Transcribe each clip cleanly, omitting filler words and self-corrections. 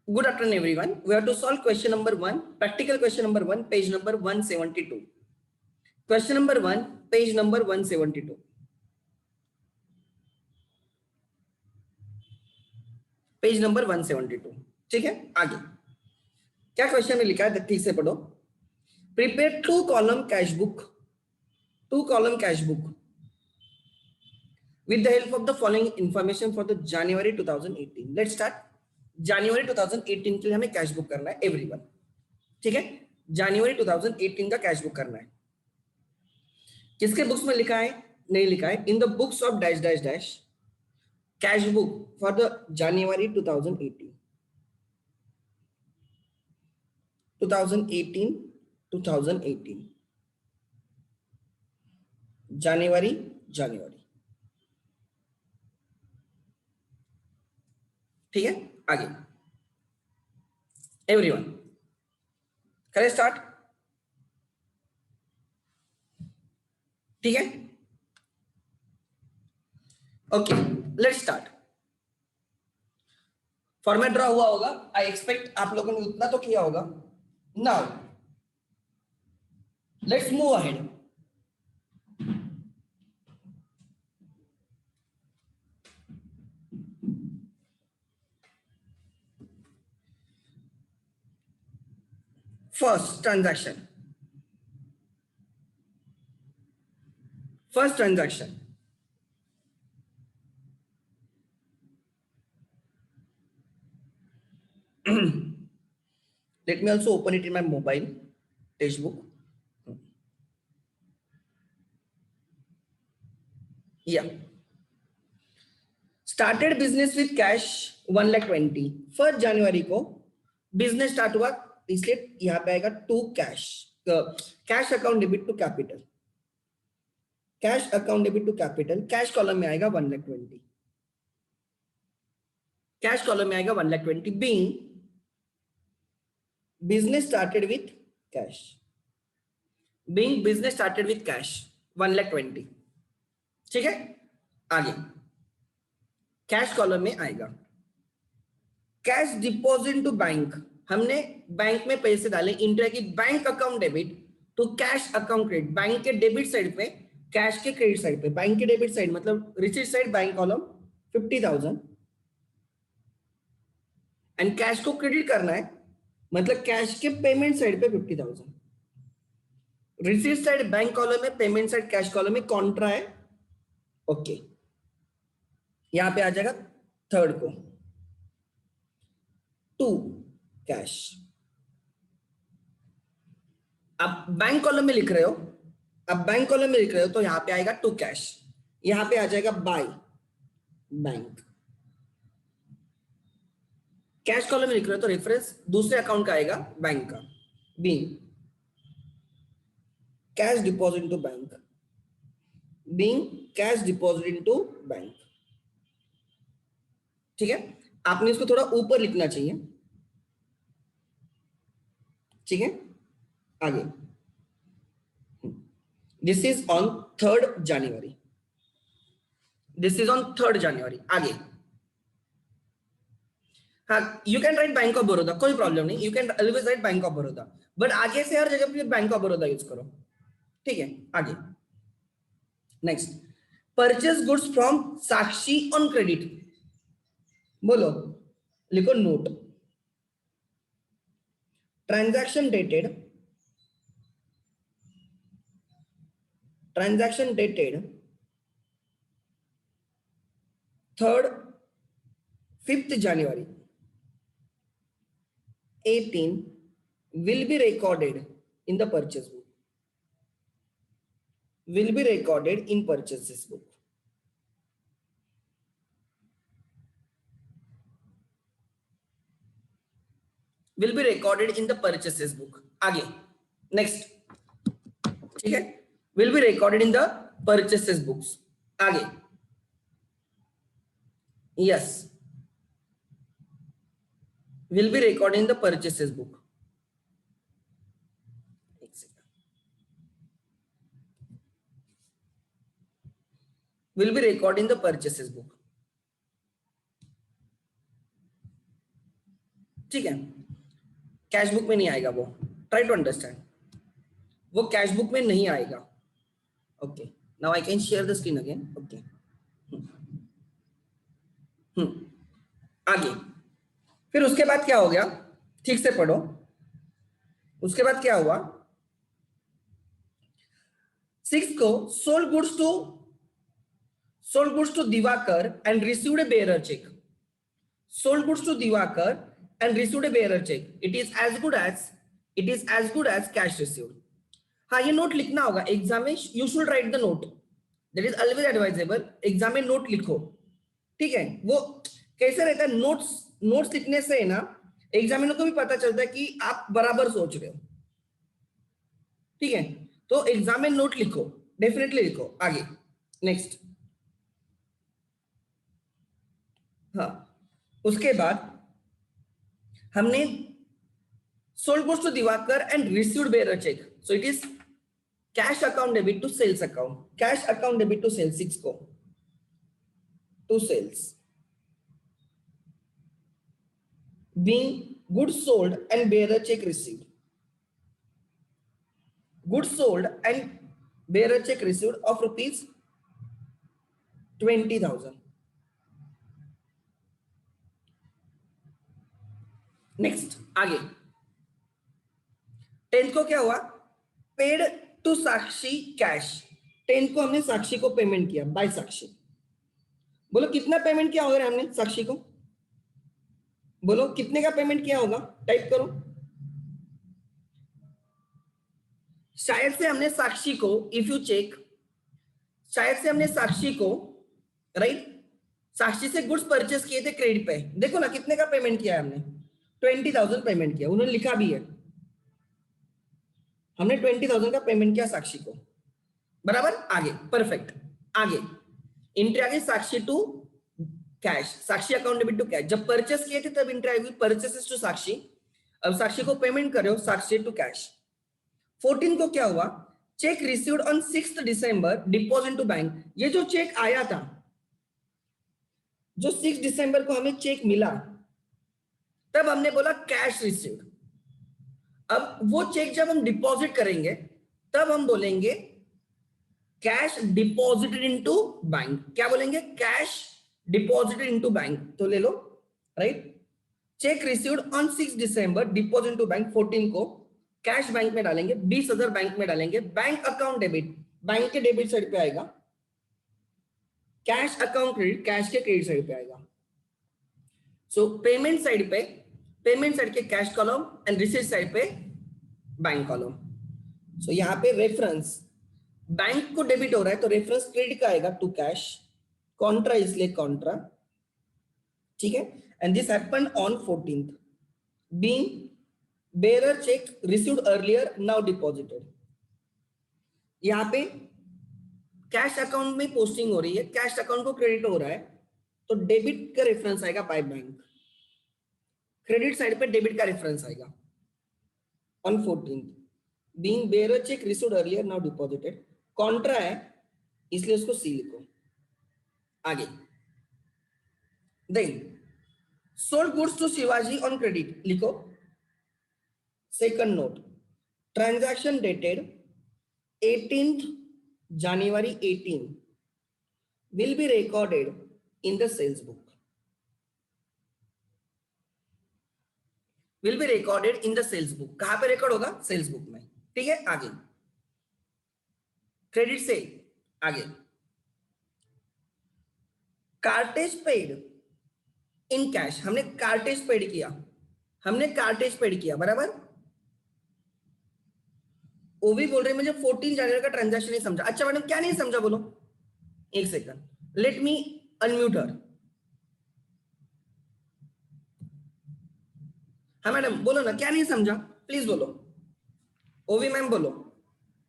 Good afternoon, everyone. We have to solve question number 1, practical question number 1, page number 172. Question number 1, page number 172. Page number 172. ठीक है, आगे क्या question में लिखा है, ठीक से पढ़ो. Prepare 2 column cash book with the help of the following information for the January 2018. Let's start. January 2018 के लिए हमें कैश बुक करना है एवरीवन. ठीक है, जनवरी 2018 का कैश बुक करना है. किसके बुक्स में लिखा है? नहीं लिखा है. इन the books of dash dash dash cash book for the January 2018 जनवरी. ठीक है, आगे एवरीवन करें स्टार्ट. ठीक है, okay, let's start. Format draw हुआ होगा. आई एक्सपेक्ट आप लोगों ने उतना तो किया होगा. Now let's move ahead. First transaction. Let me also open it in my mobile textbook. Yeah. Started business with cash 1,20,000. 1 जनवरी को बिजनेस स्टार्ट हुआ, इसलिए यहां पे आएगा to cash. Cash account debit to capital. Cash account debit to capital. Cash column में आएगा 1,20,000. Cash column में आएगा 1,20,000. Being business started with cash. 1,20,000. ठीक है, आगे कैश कॉलम में आएगा. Cash deposit to bank. हमने बैंक में पैसे डाले. इंटर की bank account debit to cash account credit. Bank के डेबिट साइड पे, कैश के क्रेडिट साइड पे. बैंक के डेबिट साइड मतलब receipt side bank column 50,000 and cash को क्रेडिट करना है मतलब कैश के पेमेंट साइड पे 50,000. रिसीट साइड बैंक कॉलम में, पेमेंट साइड कैश कॉलम में. कॉन्ट्रा है. ओके, यहां पे आ जाएगा थर्ड को टू कैश. आप बैंक कॉलम में लिख रहे हो, तो यहां पे आएगा टू कैश. यहां पे आ जाएगा बाय बैंक. कैश कॉलम में लिख रहे हो तो रेफरेंस दूसरे अकाउंट का आएगा बैंक का. Being cash deposit to bank. ठीक है, आपने इसको थोड़ा ऊपर लिखना चाहिए. ठीक है, आगे दिस इज ऑन 3rd जनवरी. आगे हाँ, you can write bank of Baroda, कोई प्रॉब्लम नहीं. You can always right bank of Baroda, but आगे से हर जगह पे बैंक ऑफ बड़ौदा यूज करो. ठीक है, आगे next. Purchase goods from Sakshi on credit. बोलो, लिखो note. Transaction dated 5th January 18 will be recorded in the purchase book. Will be recorded in purchases book. Will be recorded in the purchases book. आगे next. ठीक है, will be recorded in the purchases books. आगे yes, will be recorded in the purchases book. Will be recorded in the purchases book. ठीक है, cash book में नहीं आएगा वो, ट्राई टू अंडरस्टैंड, वो कैश बुक में नहीं आएगा। Okay, now I can share the screen again. Okay, आगे फिर उसके बाद क्या हो गया, ठीक से पढ़ो। उसके बाद क्या हुआ, 6 को sold goods to Divakar and received a bearer check. Sold goods to Divakar and received a bearer check. It is as good as cash received. हाँ, ये नोट लिखना होगा एग्जाम में, you should write the note, that is always advisable. Exam में note लिखो, ठीक है। वो कैसे रहता है, नोट्स लिखने से है ना, एग्जामिनर को भी पता चलता है कि आप बराबर सोच रहे हो, ठीक है। तो एग्जाम में नोट लिखो, डेफिनेटली लिखो। आगे नेक्स्ट, हाँ, उसके बाद हमने sold goods to Divakar and received bearer check, so it is cash account debit to sales account, cash account debit to sales, 6 को to sales, being goods sold and bearer check received, goods sold and bearer check received of rupees 20,000. Next आगे 10th को क्या हुआ, paid to Sakshi cash, 10th को हमने साक्षी को payment किया bye साक्षी। बोलो कितना पेमेंट किया होगा हमने साक्षी को, बोलो कितने का पेमेंट किया होगा, टाइप करो। शायद से हमने साक्षी को, इफ यू चेक, शायद से हमने साक्षी को, राइट, साक्षी से गुड्स परचेस किए थे क्रेडिट पे, देखो ना कितने का पेमेंट किया है हमने, 20,000 पेमेंट किया, उन्होंने लिखा भी है, हमने 20,000 का पेमेंट किया साक्षी को, बराबर। आगे परफेक्ट, आगे एंट्री आ गई Sakshi to cash, Sakshi account debit to cash. जब परचेस किए थे तब एंट्री आई हुई परचेसेस टू साक्षी, अब साक्षी को पेमेंट कर रहे हो साक्षी टू कैश। 14 को क्या हुआ, cheque received on 6 December deposit to bank. ये जो चेक आया था, जो 6 दिसंबर को हमें चेक मिला, तब हमने बोला कैश रिसीव्ड। अब वो चेक जब हम डिपॉजिट करेंगे तब हम बोलेंगे कैश डिपॉजिटेड इनटू बैंक। क्या बोलेंगे, कैश डिपॉजिटेड इनटू बैंक। तो ले लो, right, cheque received on 6 December deposit to bank, 14 को कैश बैंक में डालेंगे, 20,000 बैंक में डालेंगे, बैंक अकाउंट डेबिट, बैंक के डेबिट साइड पे आएगा, कैश अकाउंट क्रेडिट, कैश के क्रेडिट साइड पे आएगा। सो पेमेंट साइड पे, पेमेंट साइड के cash column and receipt side पे बैंक कॉलम। सो यहाँ पे रेफरेंस बैंक को डेबिट हो रहा है तो रेफरेंस क्रेडिट का आएगा टू कैश, कॉन्ट्रा इसलिए कॉन्ट्रा, ठीक है। And this happened on 14th, being bearer cheque received earlier now deposited. यहाँ पे कैश अकाउंट में पोस्टिंग हो रही है, कैश अकाउंट को क्रेडिट हो रहा है, तो डेबिट का रेफरेंस आएगा बाय बैंक, क्रेडिट साइड पे डेबिट का रेफरेंस आएगा on 14th, being bearer cheque received earlier now deposited, contra है इसलिए उसको सी लिखो। आगे then sold goods to Shivaji on credit लिखो। Second note, transaction dated 18th January 18 will be recorded in the sales book, will be recorded in the sales book। कहां पे record होगा, sales book में, ठीक है। आगे क्रेडिट से आगे, कार्टेज पेड इन कैश, हमने कार्टेज पेड किया, हमने कार्टेज पेड किया, बराबर। वो भी बोल रहे हैं मुझे 14 जनवरी का ट्रांजैक्शन नहीं समझा। अच्छा मैडम क्या नहीं समझा, बोलो, एक सेकंड, लेट मी अनम्यूट हर। हाँ मैडम बोलो ना, क्या नहीं समझा, प्लीज बोलो। ओवी मैम बोलो।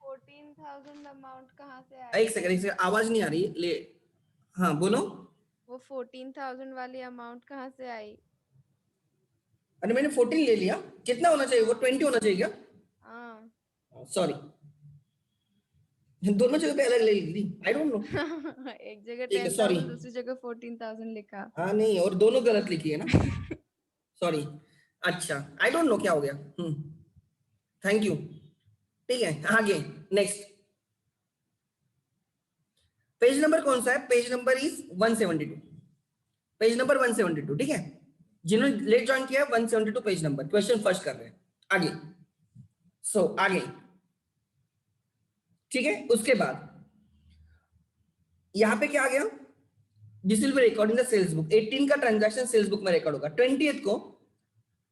14,000 अमाउंट कहाँ से आया? एक सेकंड, आवाज नहीं आ रही ले, हाँ बोलो। वो 14,000 वाली अमाउंट कहाँ से आई? अरे मैंने 14 ले लिया, कितना होना चाहिए, वो 20 होना चाहिए क्या? हाँ सॉरी, दोनों जगह पे अलग ले ली, आई डोंट नो। एक जगह ठीक है, सॉरी। 10,000 दूसरी जगह 14,000 लिखा। हाँ नहीं, और दोनों गलत लिखी है ना, सॉरी। अच्छा, आई डोंट नो क्या हो गया। Thank you. ठीक है, आगे नेक्स्ट पेज नंबर कौन सा है? Page number is 172। Page number 172। ठीक है, जिन्होंने लेट ज्वाइन किया 172 पेज नंबर, क्वेश्चन फर्स्ट कर रहे हैं। आगे आगे ठीक है। उसके बाद यहां पे क्या आ गया? This will be recording the sales book. 18 का ट्रांजैक्शन सेल्स बुक में रिकॉर्ड होगा। 20th को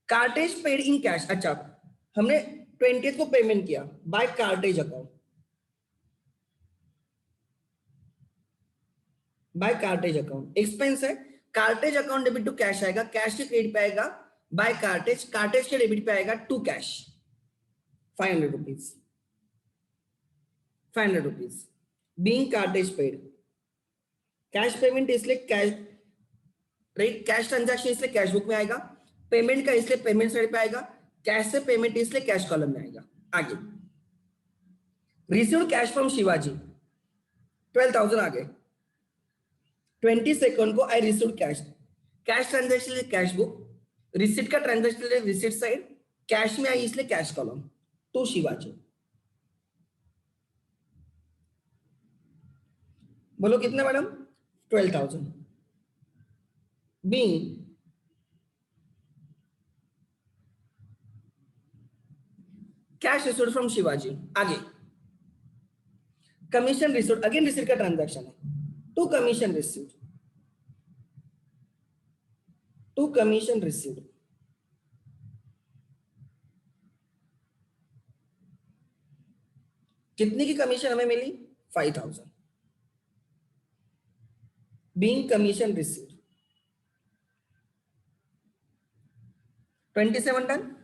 कार्टेज पेड इन कैश। अच्छा, हमने 20th को पेमेंट किया by cartage account, by cartage account. Expense है, cartage account debit to cash आएगा, कैश के क्रेडिट पे आएगा बाय कार्टेज, कार्टेज के डेबिट पे आएगा to cash 500 rupees, 500 rupees being cartage paid. Cash payment इसलिए कैश, राइट, कैश ट्रांजैक्शन इसलिए कैश बुक में आएगा, पेमेंट का इसलिए पेमेंट साइड पे आएगा, कैश से पेमेंट इसलिए कैश कॉलम में आएगा। आगे रिसीव्ड कैश फ्रॉम शिवाजी 12,000 आ गए। 22nd को आई received cash, cash transaction cash book, receipt का ट्रांजैक्शन रिसिप्ट साइड, कैश में आई इसलिए कैश कॉलम टू शिवाजी। बोलो कितने madam? 12,000 being cash received from Shivaji. आगे कमीशन रिसीव्ड, अगेन रिसीव्ड का ट्रांजैक्शन है, to commission received, to commission received. कितनी की कमीशन हमें मिली? 5,000 being commission received. 27 done.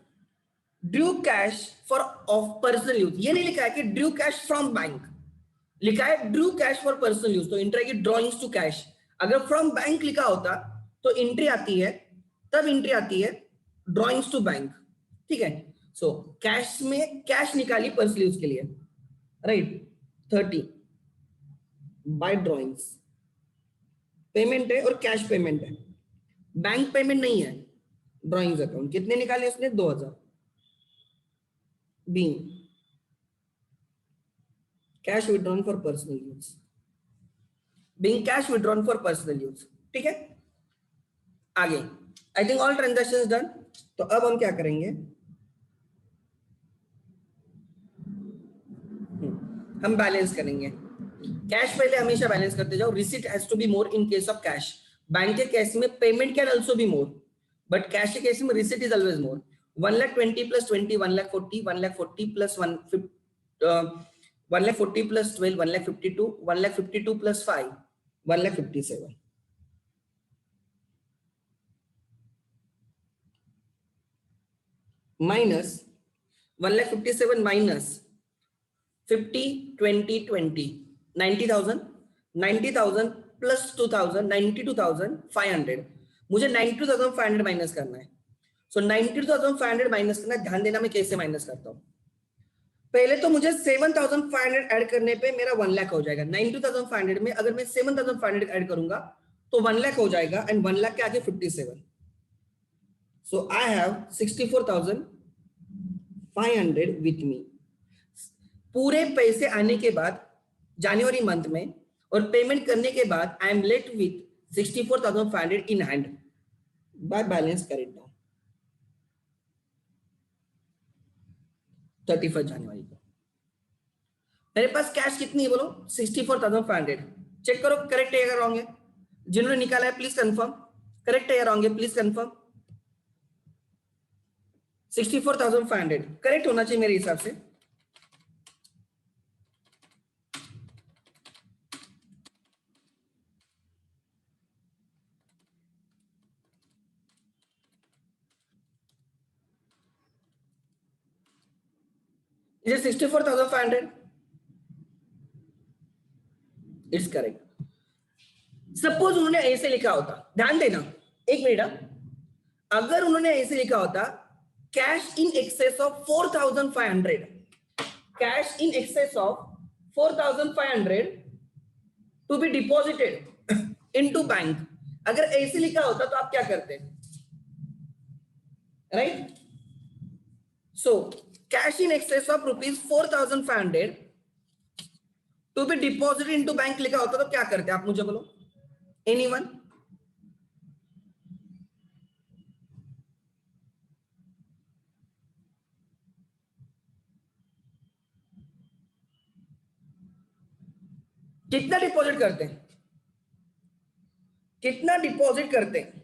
Drew cash for of personal use, ये नहीं लिखा है कि ड्रू कैश फ्रॉम बैंक, लिखा है Drew cash for personal use, तो एंट्री आएगी ड्रॉइंग्स टू कैश। अगर फ्रॉम बैंक लिखा होता तो एंट्री आती है, तब एंट्री आती है ड्रॉइंग्स टू बैंक। ठीक है, सो कैश में कैश निकाली पर्सनल यूज के लिए, राइट। 30 बाय ड्रॉइंग्स, पेमेंट है और कैश पेमेंट है, बैंक पेमेंट नहीं है। ड्रॉइंग्स अकाउंट कितने निकाले उसने? 2,000 being cash withdrawn for personal use, being cash withdrawn for personal use. ठीक है, आगे I think all transactions done. तो अब हम क्या करेंगे, हम बैलेंस करेंगे। कैश पहले हमेशा बैलेंस करते जाओ, receipt has to be more in case of cash. Bank के केस में payment can also be more, but cash के केस में receipt is always more. 1,20,000 plus 20 1,40,000, 1,40,000 plus 1,40,000 plus 12 1,52,000, 1,52,000 plus 5 1,57,000 minus 1,57,000 minus 50 20 20 90,000, 90,000 plus 2,000 92,500। मुझे 92,500 minus करना है। सो 92,500 minus करना है। ध्यान देना मैं कैसे माइनस करता हूं। पहले तो मुझे 7,500 ऐड करने पे मेरा 1 लाख हो जाएगा। 92,500 में अगर मैं 7,500 ऐड करूंगा तो 1 लाख हो जाएगा, एंड 1 लाख के आगे 57। सो आई हैव 64,500 विथ मी। पूरे पैसे आने के बाद जनवरी मंथ में और पेमेंट करने के बाद I am left with 64,500 in hand by balance correct down 31 जनवरी को। मेरे पास कैश कितनी है बोलो? 64,500। चेक करो करेक्ट है या रॉन्ग है। जिन्होंने निकाला है प्लीज कंफर्म, करेक्ट है या रॉन्ग है प्लीज कंफर्म। 64,500 करेक्ट होना चाहिए मेरे हिसाब से। Is it 64,500? It's correct. Suppose उन्होंने ऐसे लिखा होता, ध्यान देना एक मिनट, अगर उन्होंने ऐसे लिखा होता cash in excess of 4,500, cash in excess of 4,500 to be deposited into bank, अगर ऐसे लिखा होता तो आप क्या करते? Right? So cash in excess of ₹4,500 to be deposited into bank लिखा होता तो क्या करते आप मुझे बोलो, एनीवन? कितना डिपॉजिट करते हैं? कितना डिपॉजिट करते हैं?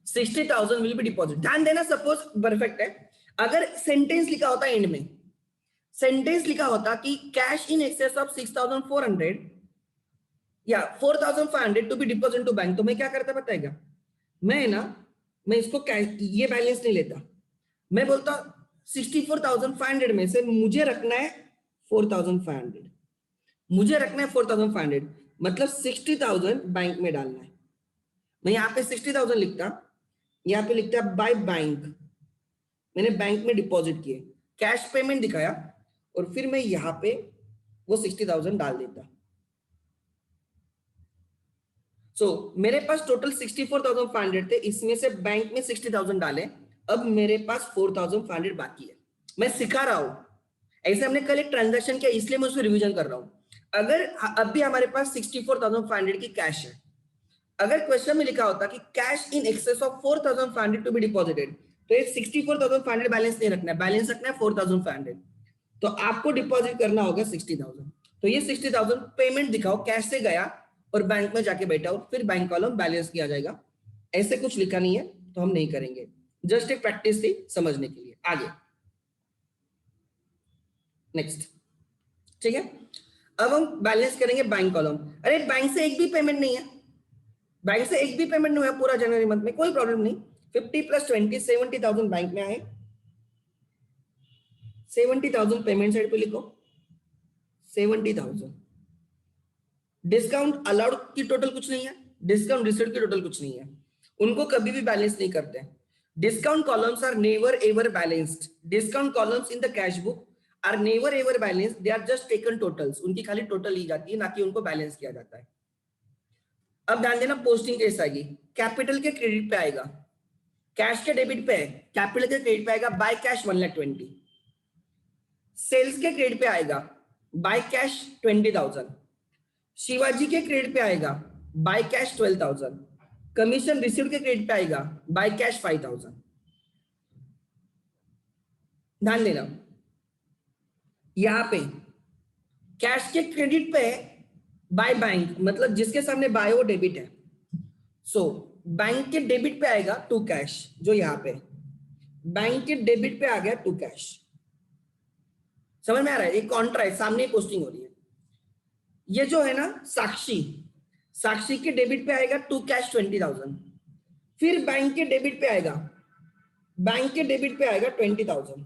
$60,000 विल बी डिपॉजिट। ध्यान देना, सपोज परफेक्ट है, अगर सेंटेंस लिखा होता एंड में, सेंटेंस लिखा होता कि कैश इन एक्सेस ऑफ 6,400 या 4,500 to be deposit to bank, तो मैं क्या करता बताएगा? मैं ना, मैं इसको ये बैलेंस नहीं लेता, मैं बोलता 64,500 में से मुझे रखना है 4,500, मुझे रखना है 4,500, मतलब 60,000 बैंक में डालना है। मैं यहाँ पे 60,000 लिखता, यहाँ पे लिखता बाय बैंक, मैंने बैंक में डिपॉजिट किए, कैश पेमेंट दिखाया, और फिर मैं यहाँ पे वो 60,000 डाल देता। सो मेरे पास टोटल 64,500 थे, इसमें से बैंक में 60,000 डाले, अब मेरे पास 4,500 बाकी है। मैं सिखा रहा हूं, ऐसे हमने कल एक ट्रांजैक्शन किया, इसलिए मैं उसको रिवीजन कर रहा हूं। अगर अभी हमारे पास 64,500 की कैश है, अगर क्वेश्चन में लिखा होता कि cash in excess of 4,500 to be deposited, तो ये 64,500 बैलेंस नहीं रखना है, बैलेंस रखना है 4,500, तो आपको डिपॉजिट करना होगा 60,000। तो ये 60,000 पेमेंट दिखाओ, कैश से गया और बैंक में जाके बैठा हो, फिर बैंक कॉलम बैलेंस किया जाएगा। ऐसे कुछ लिखा नहीं है तो हम नहीं करेंगे, जस्ट एक प्रैक्टिस थी समझने के लिए। आगे नेक्स्ट, ठीक है। अब हम बैलेंस करेंगे बैंक कॉलम। अरे बैंक से एक भी पेमेंट नहीं है, बैंक से एक भी पेमेंट नहीं हुआ पूरा जनवरी मंथ में, कोई प्रॉब्लम नहीं। 50 + 20 70,000 बैंक में आए, 70,000 पेमेंट साइड पे लिखो, 70,000। डिस्काउंट अलाउड की टोटल कुछ नहीं है, डिस्काउंट रिसीव्ड की टोटल कुछ नहीं है, उनको कभी भी बैलेंस नहीं करते। Discount columns are never ever balanced, discount columns in the cash book are never ever balanced, they are just taken totals, उनकी खाली टोटल ली जाती है, ना कि उनको बैलेंस किया जाता है। अब ध्यान देना, पोस्टिंग कैसे आएगी? कैपिटल के क्रेडिट पे आएगा, कैश के डेबिट पे है, कैपिटल के क्रेडिट पे आएगा बाय कैश 1,20,000, सेल्स के क्रेडिट पे आएगा बाय कैश 20,000, शिवाजी के क्रेडिट पे आएगा बाय कैश 12,000, कमीशन रिसीव्ड के क्रेडिट पे आएगा बाय कैश 5,000। ध्यान देना, यहां पे कैश के क्रेडिट पे बाय बैंक, मतलब जिसके सामने बाय वो डेबिट है, सो बैंक के डेबिट पे आएगा टू कैश, जो यहां पे बैंक के डेबिट पे आ गया टू कैश। समझ में आ रहा है? एक कॉन्ट्रा है, सामने पोस्टिंग हो रही है। ये जो है ना साक्षी, साक्षी के डेबिट पे आएगा टू कैश 20,000, फिर बैंक के डेबिट पे आएगा, बैंक के डेबिट पे आएगा 20,000,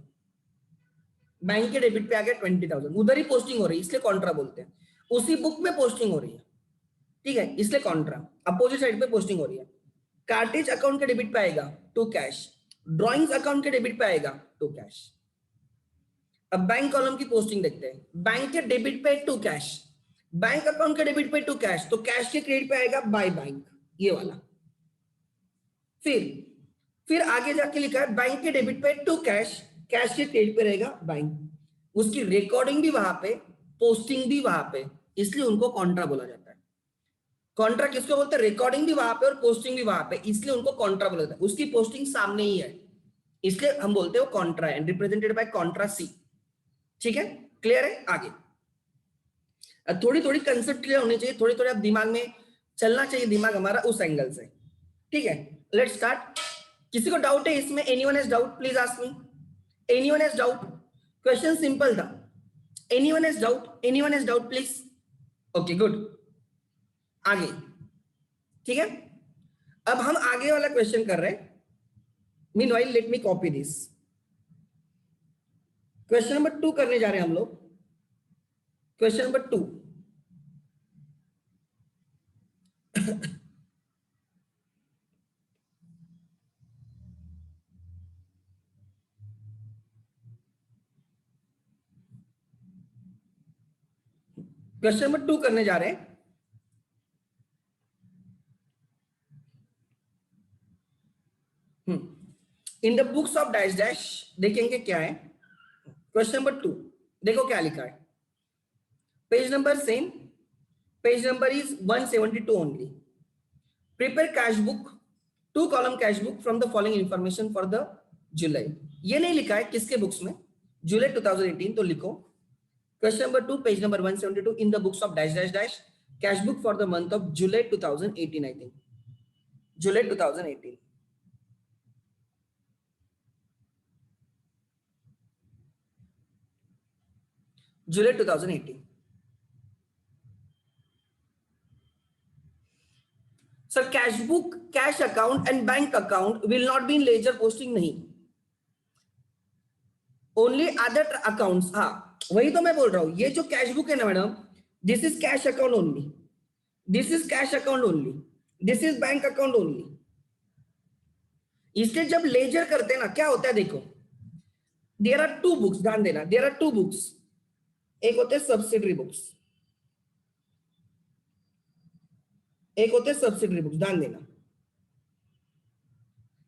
बैंक के डेबिट पे आ गया 20,000, उधर ही पोस्टिंग हो रही है, इसलिए कॉन्ट्रा बोलते हैं। उसी बुक में पोस्टिंग हो रही है, ठीक है, इसलिए कॉन्ट्रा, अपोजिट साइड पे पोस्टिंग हो रही है। कार्टेज अकाउंट के डेबिट पे आएगा टू कैश, ड्रॉइंग्स अकाउंट के डेबिट पे आएगा टू कैश। अब बैंक कॉलम की पोस्टिंग देखते हैं, बैंक के डेबिट पे टू कैश, बैंक अकाउंट के डेबिट पे टू कैश, तो कैश के क्रेडिट पे आएगा बाय बैंक, ये वाला। फिर आगे जाके लिखा है बैंक के डेबिट पे टू कैश, कैश के क्रेडिट पे रहेगा बैंक, उसकी रिकॉर्डिंग भी वहां पे, पोस्टिंग भी वहां पे, इसलिए उनको कॉन्ट्रा बोला जाता है। कॉन्ट्रा किसको बोलते हैं? रिकॉर्डिंग भी वहां पे और पोस्टिंग भी वहां पे, इसलिए उनको कॉन्ट्रा बोला जाता है। उसकी पोस्टिंग सामने ही है, इसलिए हम बोलते हैं वो कॉन्ट्रा है, रिप्रेजेंटेड बाय कॉन्ट्रा सी। ठीक है, क्लियर है? आगे थोड़ी थोड़ी कंसेप्ट क्लियर होनी चाहिए, थोड़ी थोड़ी आप दिमाग में चलना चाहिए, दिमाग हमारा उस एंगल से। ठीक है, लेट्स स्टार्ट। किसी को डाउट है इसमें? Anyone has doubt? Please ask me. Anyone has doubt? Question simple था। Anyone has doubt? Anyone has doubt please? Okay good, आगे। ठीक है, अब हम आगे वाला क्वेश्चन कर रहे हैं। Meanwhile let me copy this. Question number 2 करने जा रहे हैं हम लोग। क्वेश्चन नंबर 2, क्वेश्चन नंबर 2 करने जा रहे हैं। इन the books of dash dash देखेंगे क्या है। क्वेश्चन नंबर 2 देखो क्या लिखा है। Page number same, page number is 172 only. Prepare cash book, 2 column cash book from the following information for the जुलाई। ये नहीं लिखा है किसके बुक्स में, जुलाई 2018 तो लिखो। Question number 2 page number 172 in the books of dash dash dash cash book for the month of July 2018 I think, July 2018। July 2018। Sir cash book, cash account and bank account will not be in ledger posting, नहीं, only other accounts. हाँ वही तो मैं बोल रहा हूं, ये जो कैश बुक है ना madam, this is cash account only, this is cash account only, this is bank account only. इसलिए जब लेजर करते हैं ना क्या होता है देखो, देयर आर 2 बुक्स, ध्यान देना, देयर आर 2 बुक्स। एक होते हैं सब्सिडरी बुक्स, एक होते हैं सब्सिडरी बुक्स, ध्यान देना।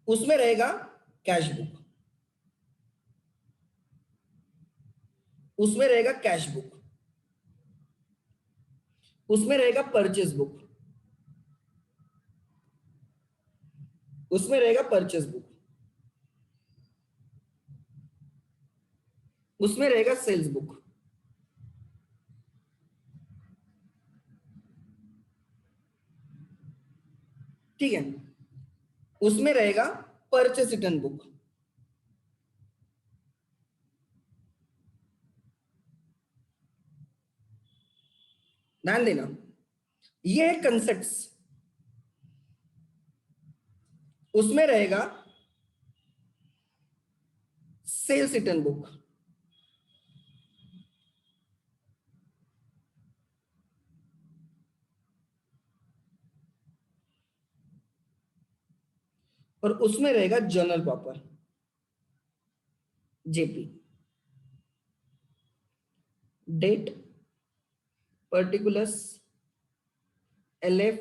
उसमें रहेगा कैश बुक, उसमें रहेगा कैश बुक, उसमें रहेगा परचेज बुक, उसमें रहेगा परचेज बुक, उसमें रहेगा सेल्स बुक। ठीक है, उसमें रहेगा परचेस रिटर्न बुक। ध्यान देना, ये है कंसेप्ट्स। उसमें रहेगा सेल्स रिटर्न बुक, और उसमें रहेगा journal proper, JP, date, particulars, LF,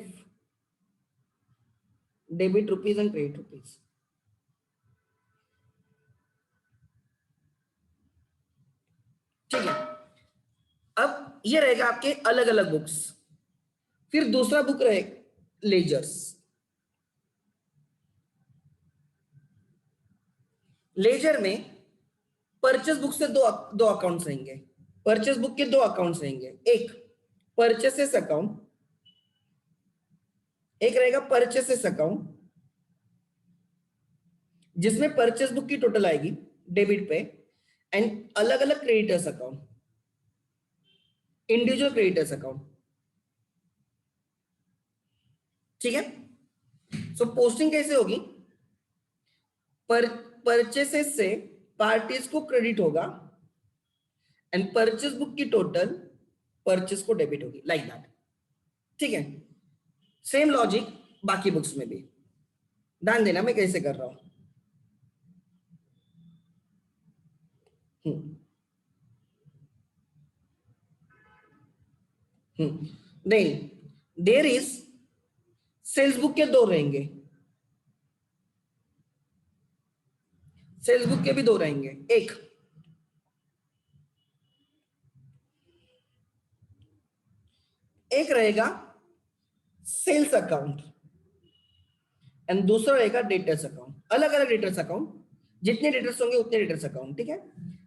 debit rupees and credit rupees. ठीक है, अब ये रहेगा आपके अलग अलग बुक्स। फिर दूसरा बुक रहे लेजर्स। लेजर में परचेस बुक से दो अकाउंट्स रहेंगे, परचेस बुक के 2 अकाउंट्स रहेंगे। एक परचेसेस अकाउंट, एक रहेगा परचेसेस अकाउंट जिसमें परचेस बुक की टोटल आएगी डेबिट पे, एंड अलग अलग creditors account, individual creditors account. ठीक है, सो पोस्टिंग कैसे होगी, पर परचेसेस से पार्टीज को क्रेडिट होगा एंड परचेस बुक की टोटल परचेस को डेबिट होगी, लाइक दैट। ठीक है, सेम लॉजिक बाकी बुक्स में भी। ध्यान देना मैं कैसे कर रहा हूं। नहीं, देयर इज सेल्स बुक के 2 रहेंगे, सेल्स बुक के भी 2 रहेंगे। एक रहेगा सेल्स अकाउंट एंड दूसरा रहेगा डेटर्स अकाउंट, अलग अलग डेटर्स अकाउंट, जितने डेटर्स होंगे उतने डेटर्स अकाउंट। ठीक है,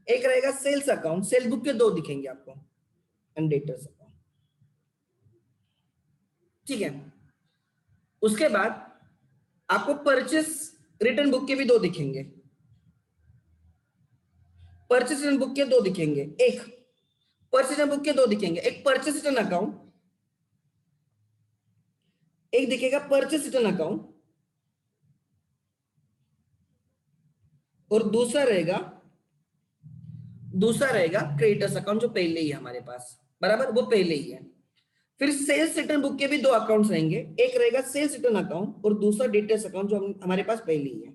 एक रहेगा सेल्स अकाउंट, सेल्स बुक के 2 दिखेंगे आपको, एंड डेटर्स अकाउंट। ठीक है, उसके बाद आपको परचेस रिटर्न बुक के भी 2 दिखेंगे, परचेस रिटर्न बुक के 2 दिखेंगे, एक परचेस रिटर्न बुक के 2 दिखेंगे, एक परचेस रिटर्न अकाउंट, एक दिखेगा परचेस रिटर्न अकाउंट, और दूसरा रहेगा क्रेडिटर्स अकाउंट जो पहले ही है हमारे पास, बराबर, वो पहले ही है। फिर सेल्स रिटर्न बुक के भी 2 अकाउंट्स रहेंगे, एक रहेगा सेल्स रिटर्न अकाउंट और दूसरा डेटर्स अकाउंट जो हमारे पास पहले ही है।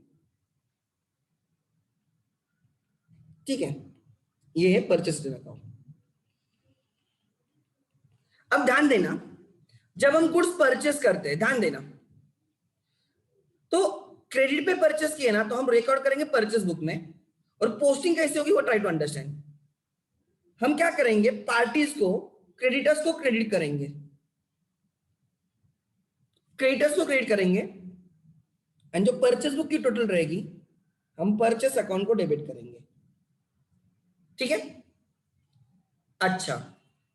ठीक है, ये है परचेस रिटर्न अकाउंट। अब ध्यान देना, जब हम गुड्स परचेस करते हैं, ध्यान देना, तो क्रेडिट पे परचेस किए ना तो हम रिकॉर्ड करेंगे परचेस बुक में, और पोस्टिंग कैसे होगी वो ट्राई टू अंडरस्टैंड। हम क्या करेंगे, पार्टीज को, क्रेडिटर्स को क्रेडिट करेंगे, क्रेडिटर्स को क्रेडिट करेंगे, एंड जो परचेस बुक की टोटल रहेगी हम परचेस अकाउंट को डेबिट करेंगे। ठीक है। अच्छा,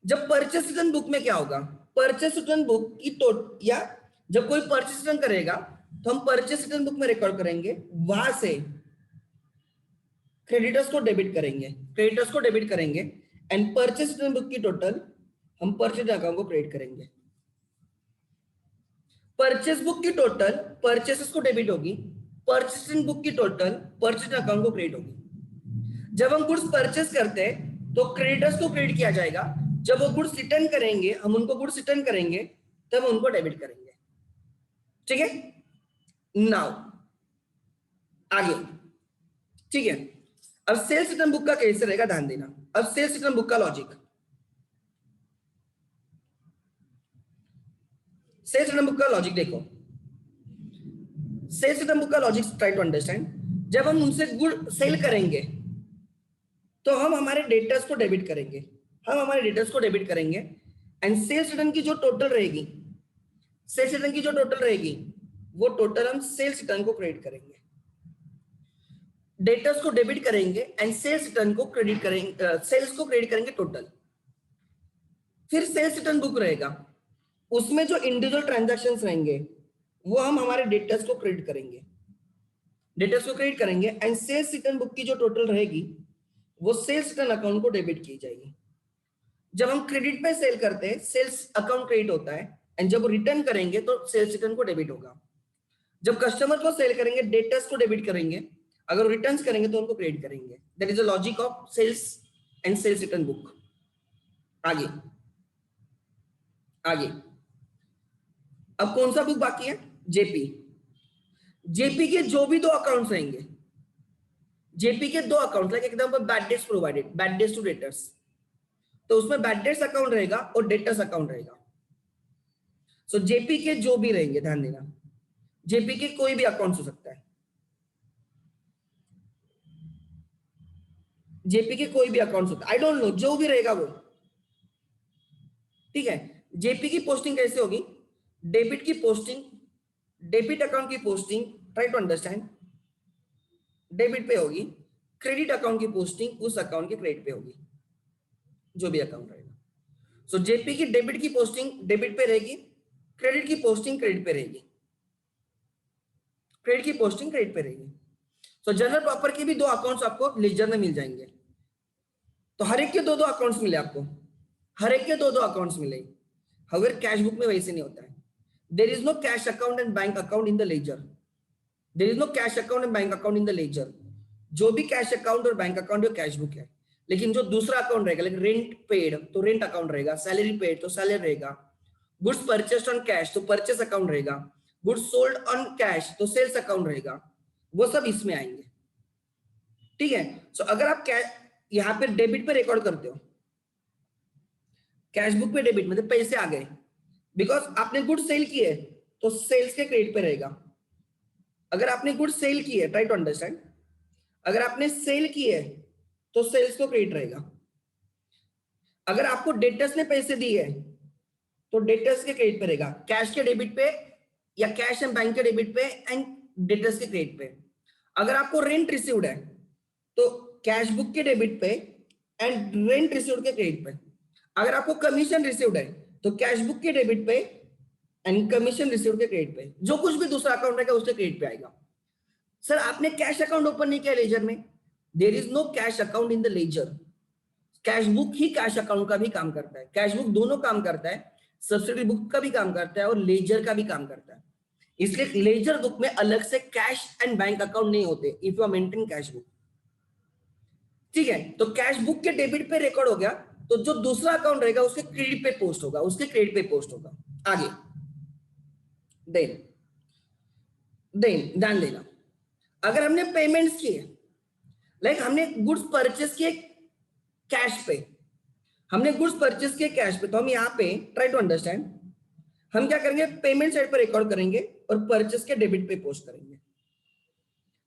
जब परचेस रिटर्न बुक में क्या होगा, परचेस रिटर्न बुक की या जब कोई परचेस रिटर्न करेगा तो हम परचेस रिटर्न बुक में रिकॉर्ड करेंगे, वहां से क्रेडिटर्स को डेबिट करेंगे, क्रेडिटर्स को डेबिट करेंगे, एंड परचेस रिटर्न बुक की टोटल हम परचेज अकाउंट को क्रेडिट करेंगे। परचेस बुक की टोटल परचेसेस को डेबिट होगी, परचेस रिटर्न बुक की टोटल परचेज अकाउंट को क्रेडिट होगी। जब हम गुड्स परचेस करते हैं तो क्रेडिटर्स को क्रेडिट किया जाएगा, जब वो गुड्स रिटर्न करेंगे, हम उनको गुड्स रिटर्न करेंगे, तब उनको डेबिट करेंगे। ठीक है, नाउ आगे। ठीक है, अब सेल्स रिटर्न बुक का कैसे रहेगा ध्यान देना। अब सेल्स रिटर्न बुक का लॉजिक, सेल्स रिटर्न बुक का लॉजिक देखो, सेल्स रिटर्न बुक का लॉजिक ट्राई टू अंडरस्टैंड। जब हम उनसे गुड सेल करेंगे तो हम हमारे डेटर्स को डेबिट करेंगे, हम हमारे डेटर्स को डेबिट करेंगे, एंड सेल्स रिटर्न की जो टोटल रहेगी, सेल्स रिटर्न की जो टोटल रहेगी वो टोटल हम सेल्स रिटर्न को क्रेडिट करेंगे, डेटर्स को डेबिट करेंगे, एंड सेल्स रिटर्न को क्रेडिट करेंगे, सेल्स को क्रेडिट करेंगे टोटल। फिर सेल्स रिटर्न बुक रहेगा, उसमें जो इंडिविजुअल ट्रांजैक्शंस रहेंगे वो हम हमारे डेटर्स को क्रेडिट करेंगे, डेटर्स को क्रेडिट करेंगे, एंड सेल्स रिटर्न बुक की जो टोटल रहेगी वो सेल्स रिटर्न अकाउंट को डेबिट की जाएगी। जब हम क्रेडिट पे सेल करते हैं सेल्स अकाउंट क्रेडिट होता है, एंड जब वो रिटर्न करेंगे तो सेल्स रिटर्न को डेबिट होगा। जब कस्टमर को सेल करेंगे डेटर्स को डेबिट करेंगे, अगर रिटर्न्स करेंगे तो उनको क्रेडिट करेंगे। That is the logic of sales and sales return book. आगे आगे, अब कौन सा बुक बाकी है, जेपी। जेपी के जो भी दो अकाउंट्स रहेंगे, जेपी के दो account, like example bad debts provided, bad debts to debtors, तो उसमें बैड डेट्स अकाउंट रहेगा और डेटर्स अकाउंट रहेगा। सो जेपी के जो भी रहेंगे, ध्यान देना, जेपी के कोई भी अकाउंट हो सकता है, जेपी के कोई भी अकाउंट होता है, आई डोंट नो, जो भी रहेगा वो। ठीक है, जेपी की पोस्टिंग कैसे होगी, डेबिट की पोस्टिंग, डेबिट अकाउंट की posting, try to understand, debit पे होगी, क्रेडिट अकाउंट की पोस्टिंग उस अकाउंट के क्रेडिट पे होगी, जो भी अकाउंट रहेगा। सो जेपी की डेबिट की पोस्टिंग डेबिट पे रहेगी, क्रेडिट की पोस्टिंग क्रेडिट पे रहेगी, क्रेडिट की पोस्टिंग क्रेडिट पे रहेगी। सो जनरल प्रॉपर के भी दो अकाउंट्स आपको लेजर में मिल जाएंगे, तो हर एक के दो दो अकाउंट्स मिले आपको, हर एक के दो दो अकाउंट्स मिले। अगर कैश बुक में वैसे नहीं होता है, there is no cash account and bank account in the ledger, there is no cash account and bank account in the ledger. जो भी कैश अकाउंट और बैंक अकाउंट वो कैश बुक है, लेकिन जो दूसरा अकाउंट रहेगा, लाइक रेंट पेड तो रेंट अकाउंट रहेगा, सैलरी पेड तो सैलरी रहेगा, गुड्स परचेस्ड ऑन कैश तो परचेस अकाउंट रहेगा, गुड्स सोल्ड ऑन कैश तो सेल्स अकाउंट रहेगा, वो सब इसमें आएंगे। ठीक है, सो अगर आप यहाँ पे डेबिट पे रिकॉर्ड करते हो, कैश बुक पे डेबिट मतलब पैसे आ गए, बिकॉज आपने गुड्स सेल किए तो सेल्स के क्रेडिट पे रहेगा। अगर आपने गुड्स सेल की है, ट्राई टू अंडरस्टैंड, अगर आपने सेल की है तो सेल्स को क्रेडिट रहेगा। अगर आपको डेटर्स ने पैसे दिए तो डेटर्स के क्रेडिट पे रहेगा, कैश के डेबिट पे या कैश एंड बैंक के डेबिट पे एंड डेटर्स के क्रेडिट पे। अगर आपको रेंट रिसीव्ड है तो कैश बुक के डेबिट पे एंड रेंट रिसीव्ड के क्रेडिट पे। अगर आपको कमीशन रिसीव्ड है तो कैश बुक के डेबिट पे एंड कमीशन रिसीव्ड के क्रेडिट पे। जो कुछ भी दूसरा अकाउंट रहेगा उसके क्रेडिट पे आएगा। सर आपने कैश अकाउंट ओपन नहीं किया लेजर में, there is no cash account in the ledger. Cash book ही कैश अकाउंट का भी काम करता है, कैश बुक दोनों काम करता है, सब्सिडी बुक का भी काम करता है और लेजर का भी काम करता है। इसलिए लेजर बुक में अलग से कैश एंड बैंक अकाउंट नहीं होते if you are maintain cash book. ठीक है, तो कैश बुक के डेबिट पे रिकॉर्ड हो गया, तो जो दूसरा अकाउंट रहेगा उसके क्रेडिट पे पोस्ट होगा, उसके क्रेडिट पे पोस्ट होगा। आगे देन ध्यान देना, अगर हमने पेमेंट्स किए, लाइक हमने गुड्स परचेस किए कैश पे, हमने गुड्स परचेस किए कैश पे, तो हम यहाँ पे ट्राई टू अंडरस्टैंड, हम क्या करेंगे, पेमेंट साइड पर रिकॉर्ड करेंगे और परचेस के डेबिट पे पोस्ट करेंगे।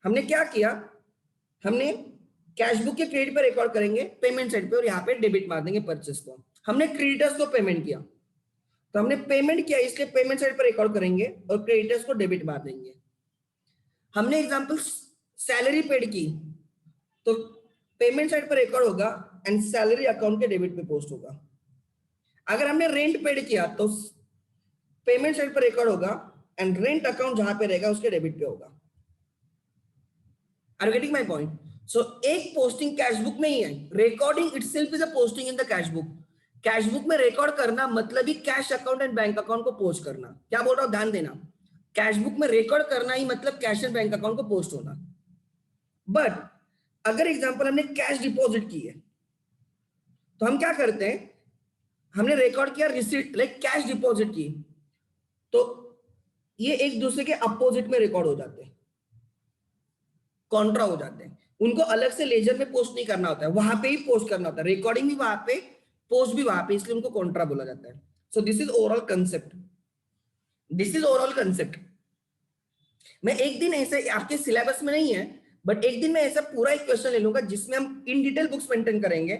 हमने क्या किया, हमने कैश बुक के क्रेडिट पर रिकॉर्ड करेंगे पेमेंट साइड पे और यहाँ पे डेबिट मार देंगे परचेस को। हमने क्रेडिटर्स को पेमेंट किया, तो हमने पेमेंट किया इसलिए पेमेंट साइड पर रिकॉर्ड करेंगे और क्रेडिटर्स को डेबिट मार देंगे। हमने एग्जांपल सैलरी पेड की, तो पेमेंट साइड पर रिकॉर्ड होगा एंड सैलरी अकाउंट के डेबिट पे पोस्ट होगा। अगर हमने रेंट पेड किया तो पेमेंट साइड पर रिकॉर्ड होगा एंड रेंट अकाउंट जहां पे रहेगा उसके डेबिट पे होगा। Are you getting my point? So एक पोस्टिंग कैश बुक में ही है, recording itself is a posting in the cash book. Cash book में रिकॉर्ड करना मतलब ही cash account and bank account को पोस्ट करना। क्या बोल रहा हूं, ध्यान देना, कैश बुक में रिकॉर्ड करना ही मतलब कैश एंड बैंक अकाउंट को पोस्ट होना। बट अगर एग्जांपल हमने कैश डिपॉजिट की है, तो हम क्या करते हैं, हमने रिकॉर्ड किया रिसीट लाइक कैश डिपॉजिट की, तो ये एक दूसरे के अपोजिट में रिकॉर्ड हो जाते हैं, कॉन्ट्रा हो जाते हैं। उनको अलग से लेजर में पोस्ट नहीं करना होता है, वहां पे ही पोस्ट करना होता है, रिकॉर्डिंग भी वहां पे, पोस्ट भी वहां पे, इसलिए उनको कॉन्ट्रा बोला जाता है। So this is overall concept, this is overall concept. मैं एक दिन ऐसे, आपके सिलेबस में नहीं है, बट एक दिन मैं ऐसा पूरा एक क्वेश्चन ले लूंगा जिसमें हम इन डिटेल बुक्स मेंटेन करेंगे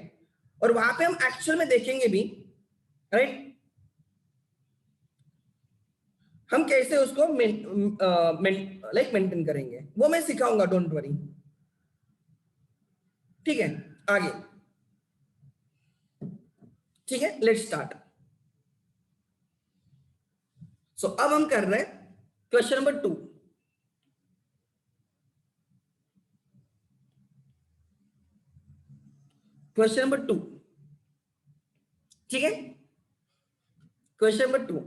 और वहां पे हम एक्चुअल में देखेंगे भी, राइट, हम कैसे उसको लाइक मेंटेन करेंगे, वो मैं सिखाऊंगा, डोंट वरी। ठीक है, आगे, ठीक है, लेट्स स्टार्ट। सो अब हम कर रहे हैं क्वेश्चन नंबर 2। क्वेश्चन नंबर 2, ठीक है, क्वेश्चन नंबर 2।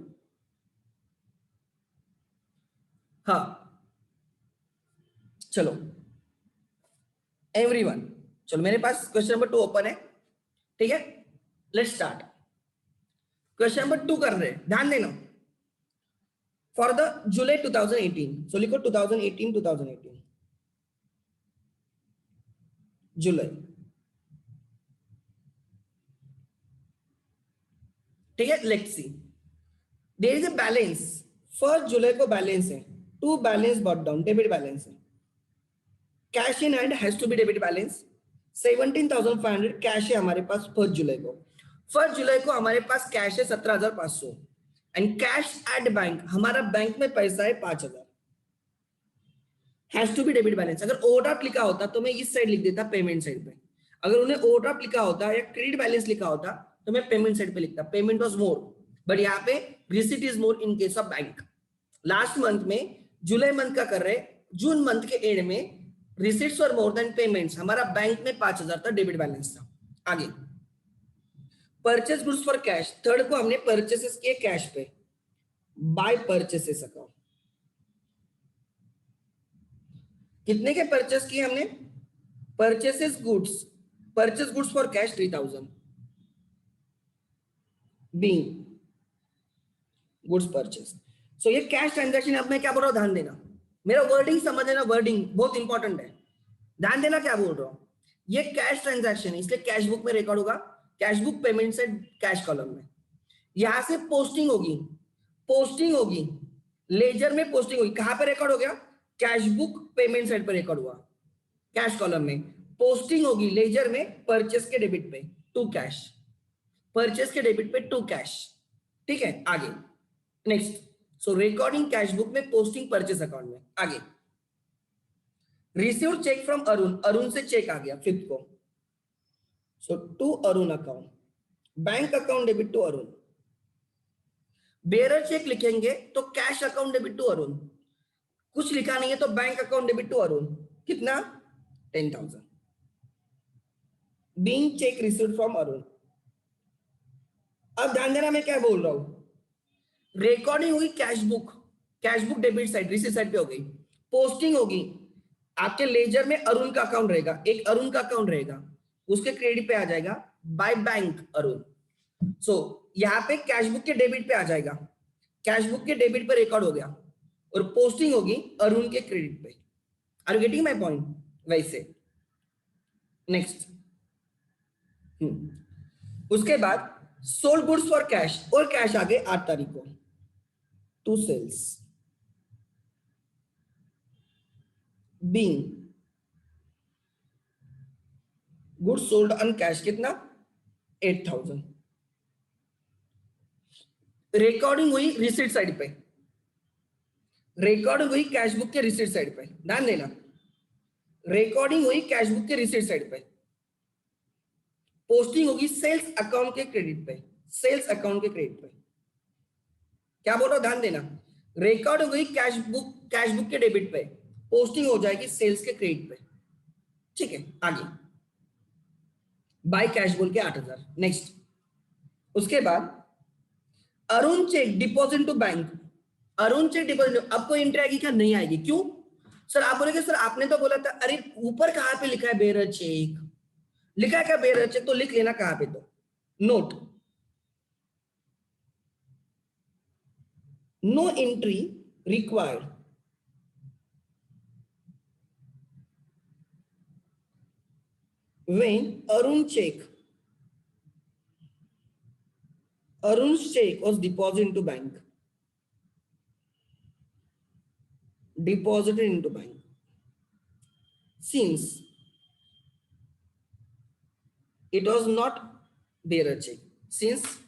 हाँ, चलो एवरीवन, चलो मेरे पास क्वेश्चन नंबर 2 ओपन है, ठीक है, लेट्स स्टार्ट। क्वेश्चन नंबर 2 कर रहे हैं, ध्यान देना। फॉर द जुलाई 2018, सो लिखो 2018 जुलाई, ठीक है, let's see, there is a balance, first जुलाई को बैलेंस है, to balance brought down, debit balance है, cash in hand has to be debit balance, 17,500 cash है हमारे पास फर्स्ट जुलाई को। फर्स्ट जुलाई को हमारे पास कैश है 17,500 एंड कैश एट बैंक, हमारा बैंक में पैसा है 5,000, has to be debit balance. अगर ओवरड्राफ्ट लिखा होता तो मैं इस साइड लिख देता पेमेंट साइड पे, अगर उन्हें ओवरड्राफ्ट लिखा होता या क्रेडिट बैलेंस लिखा होता तो मैं पेमेंट साइड पे लिखता, पेमेंट वाज मोर, बट यहाँ पे receipt is more in case of bank. Last month में, जुलाई मंथ का कर रहे, जून मंथ के एंड में रिसीट्स और मोर देन पेमेंट्स, हमारा बैंक में 5,000 था, डेबिट बैलेंस था। आगे, purchase goods for cash, third को हमने परचेसेस किए कैश पे, बाय परचेसेस अकाउंट, कितने के परचेस किए हमने, purchases goods, purchase goods for cash 3,000 being goods purchase. So ये कैश ट्रांजैक्शन। अब मैं क्या बोल रहा हूं, ध्यान देना, मेरा वर्डिंग समझ लेना, वर्डिंग बहुत इंपॉर्टेंट है, ध्यान देना क्या बोल रहा हूं। ये कैश ट्रांजैक्शन है, इसलिए कैश बुक में रिकॉर्ड होगा, कैश बुक पेमेंट से कैश कॉलम में, यहां से पोस्टिंग होगी, पोस्टिंग होगी लेजर में, पोस्टिंग होगी, कहां पे रिकॉर्ड हो गया, कैश बुक पेमेंट साइड पर रिकॉर्ड हुआ कैश कॉलम में, पोस्टिंग होगी लेजर में परचेस के डेबिट पे टू कैश, परचेस के डेबिट पे टू कैश, ठीक है। आगे next, so recording cash book में, पोस्टिंग परचेस अकाउंट में। आगे, received cheque from Arun, Arun से चेक आ गया फिफ्थ को, so to Arun account, bank account debit to Arun, bearer cheque लिखेंगे तो cash account debit to Arun, कुछ लिखा नहीं है तो bank account debit to Arun, कितना 10,000, being cheque received from Arun. अब ध्यान देना मैं क्या बोल रहा हूं, रिकॉर्डिंग होगी cash book, cash book debit side, receipt side पे हो गई, पोस्टिंग होगी आपके लेजर में, अरुण का अकाउंट रहेगा, एक अरुण का अकाउंट रहेगा, उसके क्रेडिट पे आ जाएगा बाय बैंक अरुण। सो यहाँ पे कैश बुक के डेबिट पे आ जाएगा, कैश बुक के डेबिट पे रिकॉर्ड हो गया और पोस्टिंग होगी अरुण के क्रेडिट पे। Are you getting my point? वैसे नेक्स्ट, उसके बाद सोल्ड गुड्स फॉर कैश, और कैश आ गए 8 तारीख को to sales being goods sold on cash कितना 8000। रिकॉर्डिंग हुई रिसीट साइड पे, रिकॉर्डिंग हुई कैश बुक के रिसीट साइड पे, ध्यान देना, रिकॉर्डिंग हुई कैश बुक के रिसीट साइड पे, पोस्टिंग होगी सेल्स अकाउंट के क्रेडिट पे, सेल्स अकाउंट के क्रेडिट पे। क्या बोल रहा हूं, ध्यान देना, रिकॉर्ड हो गई कैश बुक के डेबिट पे, पोस्टिंग हो जाएगी सेल्स के क्रेडिट पे। ठीक है, आगे बाय कैश बोल के 8000। नेक्स्ट, उसके बाद Arun cheque deposit to bank, Arun cheque deposit, अब कोई एंट्री आएगी क्या, नहीं आएगी, क्यों सर? आप बोलेंगे सर आपने तो बोला था, अरे ऊपर कहां पे लिखा है बेरर चेक, लिखा है क्या बेरर चेक, तो लिख लेना कहां पे, तो note no entry required when Arun's check was deposited into bank, since it was not bearer check, since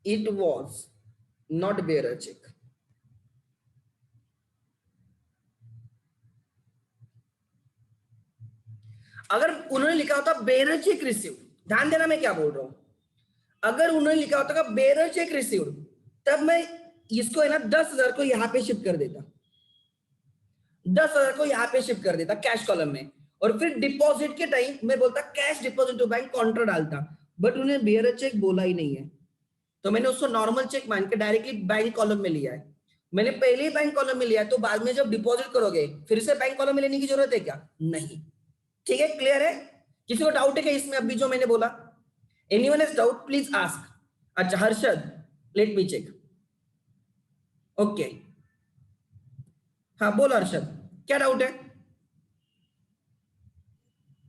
it was not bearer check। अगर उन्होंने लिखा होता बेरर चेक रिसीव, ध्यान देना मैं क्या बोल रहा हूं, अगर उन्होंने लिखा होता बेरर चेक रिसीव, तब मैं इसको है ना 10,000 को यहां पे शिफ्ट कर देता, 10,000 को यहां पे शिफ्ट कर देता कैश कॉलम में, और फिर डिपॉजिट के टाइम मैं बोलता cash deposit to bank contra डालता, बट उन्हें बेयरर चेक बोला ही नहीं है, तो मैंने उसको नॉर्मल चेक मान के डायरेक्टली बैंक कॉलम में लिया है। मैंने पहले ही बैंक कॉलम में लिया है, तो बाद में जब डिपॉजिट करोगे फिर से बैंक कॉलम में लेने की जरूरत है क्या, नहीं। ठीक है, क्लियर है? किसी को डाउट है क्या इसमें अभी जो मैंने बोला? Anyone has doubt please ask. अच्छा Harshad, let me check. Okay, हाँ बोल हर्षद, क्या डाउट है?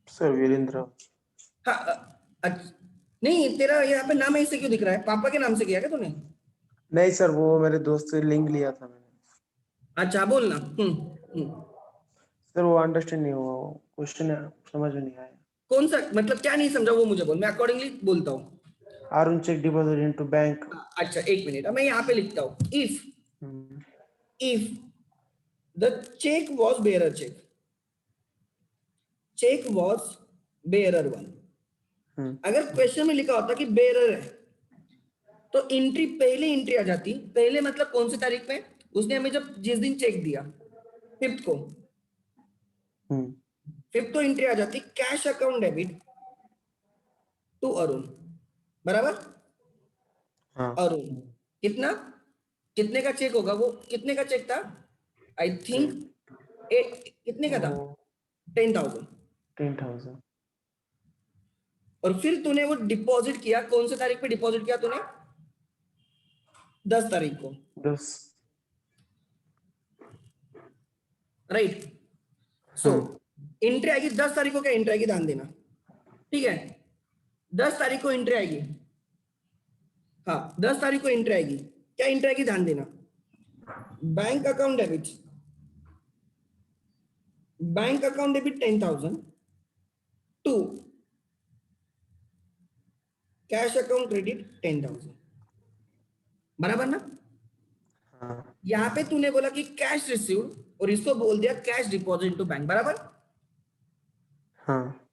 सर वीरेंद्र। हाँ अच्छा, नहीं तेरा यहाँ पे नाम ऐसे क्यों दिख रहा है, पापा के नाम से किया क्या तूने? नहीं सर, वो मेरे दोस्त से लिंक लिया था मैंने। अच्छा बोलना। सर वो अंडरस्टैंड नहीं हुआ, क्वेश्चन समझ में नहीं आया। कौन सा मतलब, क्या नहीं समझा वो मुझे बोल, मैं अकॉर्डिंगली बोलता हूँ। Arun cheque deposit into bank. अच्छा एक मिनट, मैं यहाँ पे लिखता हूँ, if the cheque was bearer cheque was bearer 1, अगर क्वेश्चन में लिखा होता कि बेयरर है तो एंट्री पहले एंट्री आ जाती, पहले मतलब कौन सी तारीख में, उसने हमें जब जिस दिन चेक दिया 5th को, 5th को एंट्री आ जाती cash account debit to Arun, बराबर। हाँ। अरुण कितना, कितने का चेक होगा वो, कितने का चेक था, आई थिंक कितने का था, 10,000। और फिर तूने वो डिपॉजिट किया, कौन से तारीख पे डिपॉजिट किया तूने, 10 तारीख को, 10। राइट। सो एंट्री आएगी 10 तारीख को, क्या एंट्री आएगी, ध्यान देना, ठीक है, 10 तारीख को एंट्री आएगी, हाँ 10 तारीख को एंट्री आएगी, क्या एंट्री आएगी, ध्यान देना, bank account debit, 10,000 to cash account credit 10,000, बराबर ना। हाँ। यहां पे तूने बोला कि कैश रिसीव और इसको बोल दिया कैश डिपॉजिट टू बैंक, बराबर। हाँ।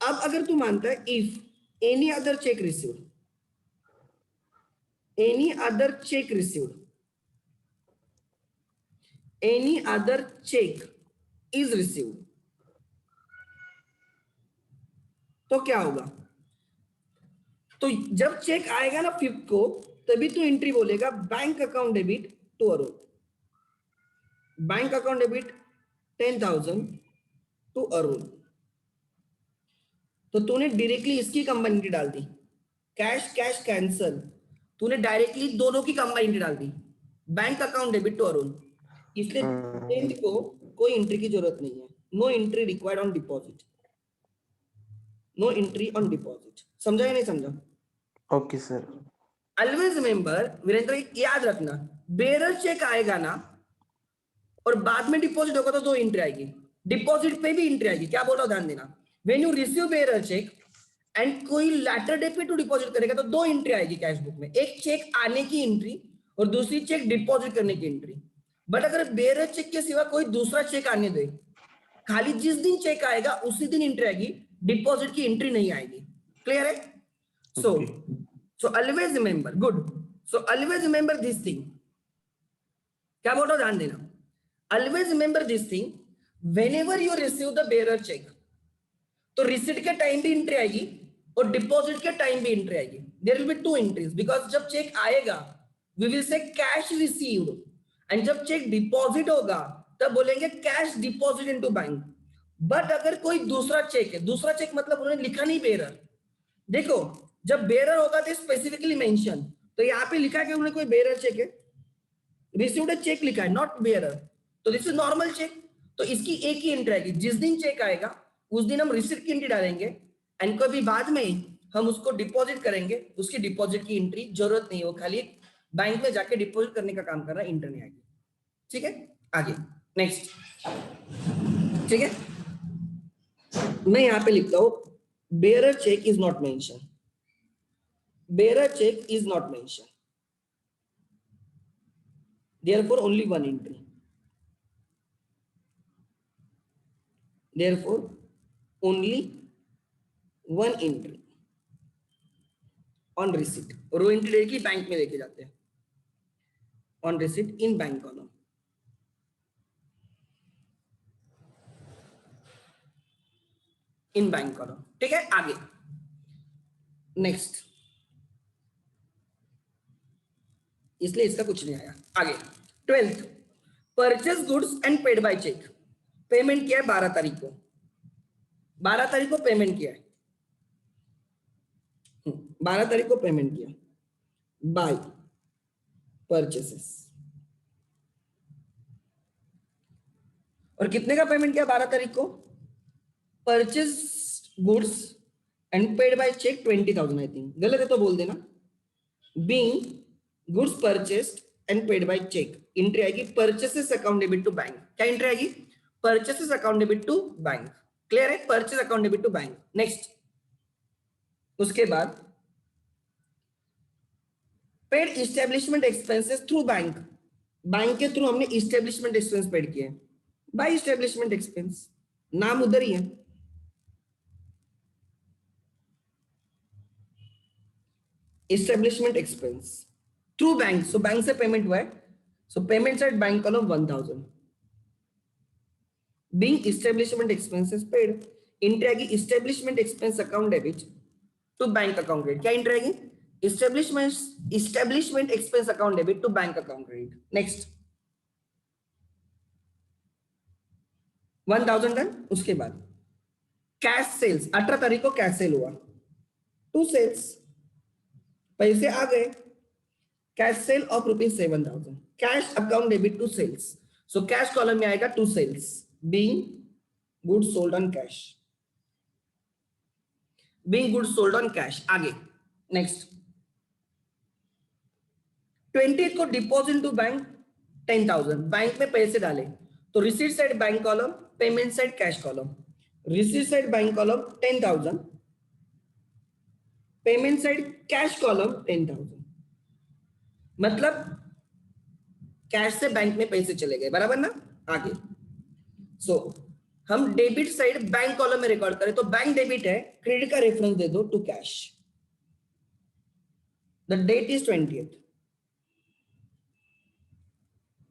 अब अगर तू मानता है if any other check received, any other check is received, तो क्या होगा, तो जब चेक आएगा ना 5th को, तभी तू एंट्री बोलेगा bank account debit to Arun, bank account debit 10,000 to Arun, तो तूने डायरेक्टली इसकी कंबाइंड डाल दी, कैश कैश कैंसल, तूने डायरेक्टली दोनों की कंबाइंड डाल दी, bank account debit to Arun, इसलिए 10th को कोई एंट्री की जरूरत नहीं है, no entry required on deposit. No entry on deposit. समझा या नहीं समझा? Okay sir. Always remember Virendra, याद रखना, बेरर चेक आएगा ना और बाद में डिपॉजिट होगा तो 2 एंट्री आएगी, डिपॉजिट पे भी एंट्री आएगी। क्या बोल रहा हूं ध्यान देना, when you receive bearer check and कोई लेटर डेट पे टू डिपॉजिट करेगा तो 2 एंट्री आएगी कैश बुक में, एक चेक आने की एंट्री और दूसरी चेक डिपॉजिट करने की एंट्री। बट अगर बेरर चेक के सिवा कोई दूसरा चेक आने दे, खाली जिस दिन चेक आएगा उसी दिन एंट्री आएगी, डिपॉजिट की एंट्री नहीं आएगी। क्लियर है? So always remember, good, so always remember this thing. क्या बोल रहा हूं ध्यान देना, always remember this thing, whenever you receive the bearer cheque तो रिसीट के टाइम भी एंट्री आएगी और डिपॉजिट के टाइम भी एंट्री आएगी। There will be 2 entries, because जब चेक आएगा we will say cash received and जब चेक डिपॉजिट होगा तब बोलेंगे cash deposit into bank. But अगर कोई दूसरा चेक है, दूसरा चेक मतलब उन्होंने लिखा नहीं बेरर, देखो जब बेरर होगा तो स्पेसिफिकली मेंशन, तो यहाँ पे लिखा है कि उन्होंने कोई बेरर चेक है, रिसीव्ड चेक लिखा है नॉट बेरर, तो दिस इज नॉर्मल चेक। तो इसकी एक ही एंट्री आएगी, जिस दिन चेक आएगा उस दिन हम रिसीट की एंट्री डालेंगे एंड कभी बाद में हम उसको डिपॉजिट करेंगे, उसकी डिपॉजिट की एंट्री जरूरत नहीं है, वो खाली बैंक में जाके डिपॉजिट करने का काम कर रहा है, एंट्री नहीं आएगी। ठीक है, आगे नेक्स्ट। ठीक है, मैं यहां पे लिखता हूं bearer check is not mention, bearer check is not mention, therefore only one entry, therefore only one entry on receipt, और वो एंट्री डायरेक्टली बैंक में लेके जाते हैं, on receipt in bank column। In bank column। ठीक है, आगे next, इसलिए इसका कुछ नहीं आया। आगे 12th, purchase goods and paid by cheque. Payment किया है 12 तारीख को, 12 तारीख को पेमेंट किया है, 12 तारीख को पेमेंट किया बाय परचेसेस, और कितने का पेमेंट किया 12 तारीख को? Purchase goods and paid by cheque 20,000, I think गलत है तो बोल देना। Being goods purchased and paid by cheque, entry आएगी purchases account debit to bank. क्या एंट्री आएगी? Purchases account debit to bank. Clear है? Purchase account debit to bank. Next, उसके बाद paid establishment expenses through bank, bank के through हमने establishment expense paid किए by establishment expense, नाम उधर ही है, establishment expense through bank, so bank से पेमेंट हुआ है, so payment at bank column 1000, being establishment expenses paid, entry आएगी establishment expense account debit to bank account credit. क्या एंट्री आएगी? Establishment expense account debit to bank account credit. Next 1000 done. उसके बाद cash sales, 18 तारीख को cash cell हुआ, 2 sales, पैसे आ गए, cash sale of ₹7,000, cash account debit to sales, so cash column में आएगा 2 sales, being goods sold on cash, being goods sold on cash. आगे नेक्स्ट 20 को डिपॉजिट टू बैंक 10,000, बैंक में पैसे डाले तो receipt side bank column, payment side cash column, receipt side bank column 10,000, payment side cash column 10,000, मतलब cash से bank में पैसे चले गए, बराबर ना। आगे सो हम डेबिट साइड बैंक कॉलम में रिकॉर्ड करें तो बैंक डेबिट है, क्रेडिट का रेफरेंस दे दो to cash, the date is 20th,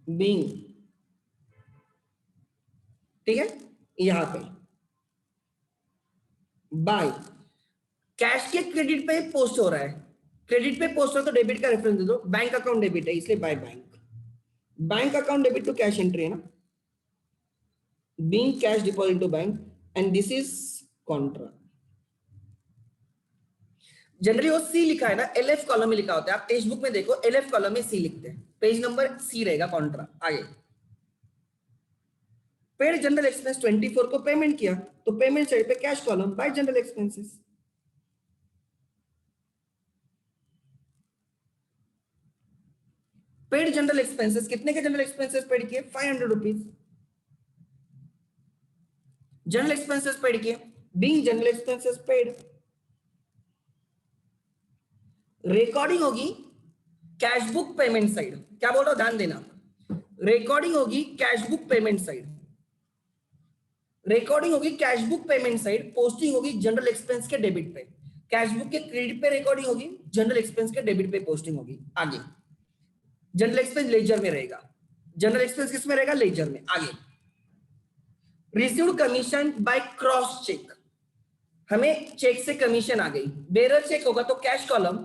being, ठीक है, यहां पे बाय कैश के क्रेडिट पे पोस्ट हो रहा है, क्रेडिट पे पोस्ट हो तो डेबिट का रेफरेंस दे दो, बैंक अकाउंट डेबिट है इसलिए by bank, bank account debit to cash entry है ना, being cash deposit to bank, and this is contra. Generally वो सी लिखा है ना, LF कॉलम में लिखा होता है, आप टेक्स्ट बुक में देखो LF कॉलम में सी लिखते हैं, पेज नंबर C रहेगा कॉन्ट्रा। आगे पेड जनरल एक्सपेंस 24 को पेमेंट किया, तो पेमेंट साइड पे cash column by general expenses. Paid general expenses, कितने के जनरल एक्सपेंसेस पेड किए? 500 रुपीज जनरल एक्सपेंसेस पेड किए, being general expenses paid. Recording होगी कैश बुक पेमेंट साइड। क्या बोल रहा हूं, ध्यान देना, रिकॉर्डिंग होगी cash book payment side, recording होगी cash book payment side, posting होगी जनरल एक्सपेंस के डेबिट पे। कैश बुक के क्रेडिट पे रिकॉर्डिंग होगी, जनरल एक्सपेंस के डेबिट पे पोस्टिंग होगी। आगे जनरल एक्सपेंस लेजर में रहेगा, जनरल एक्सपेंस किस में रहेगा? लेजर में। आगे received commission by cross cheque, हमें चेक से कमीशन आ गई, बेरर चेक होगा तो कैश कॉलम,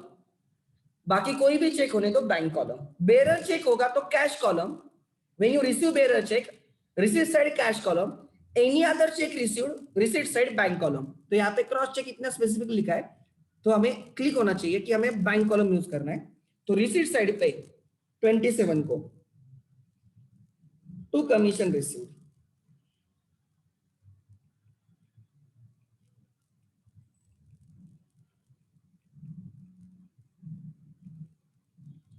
बाकी कोई भी चेक होने तो बैंक कॉलम। बेरर चेक होगा तो cash column, when you receive bearer check, receipt side cash column, any other check received, receipt side bank column. तो यहाँ पे क्रॉस चेक इतना स्पेसिफिक लिखा है, तो हमें क्लिक होना चाहिए कि हमें बैंक कॉलम यूज करना है। तो रिसीट साइड पे 27 को टू कमीशन रिसीव्ड,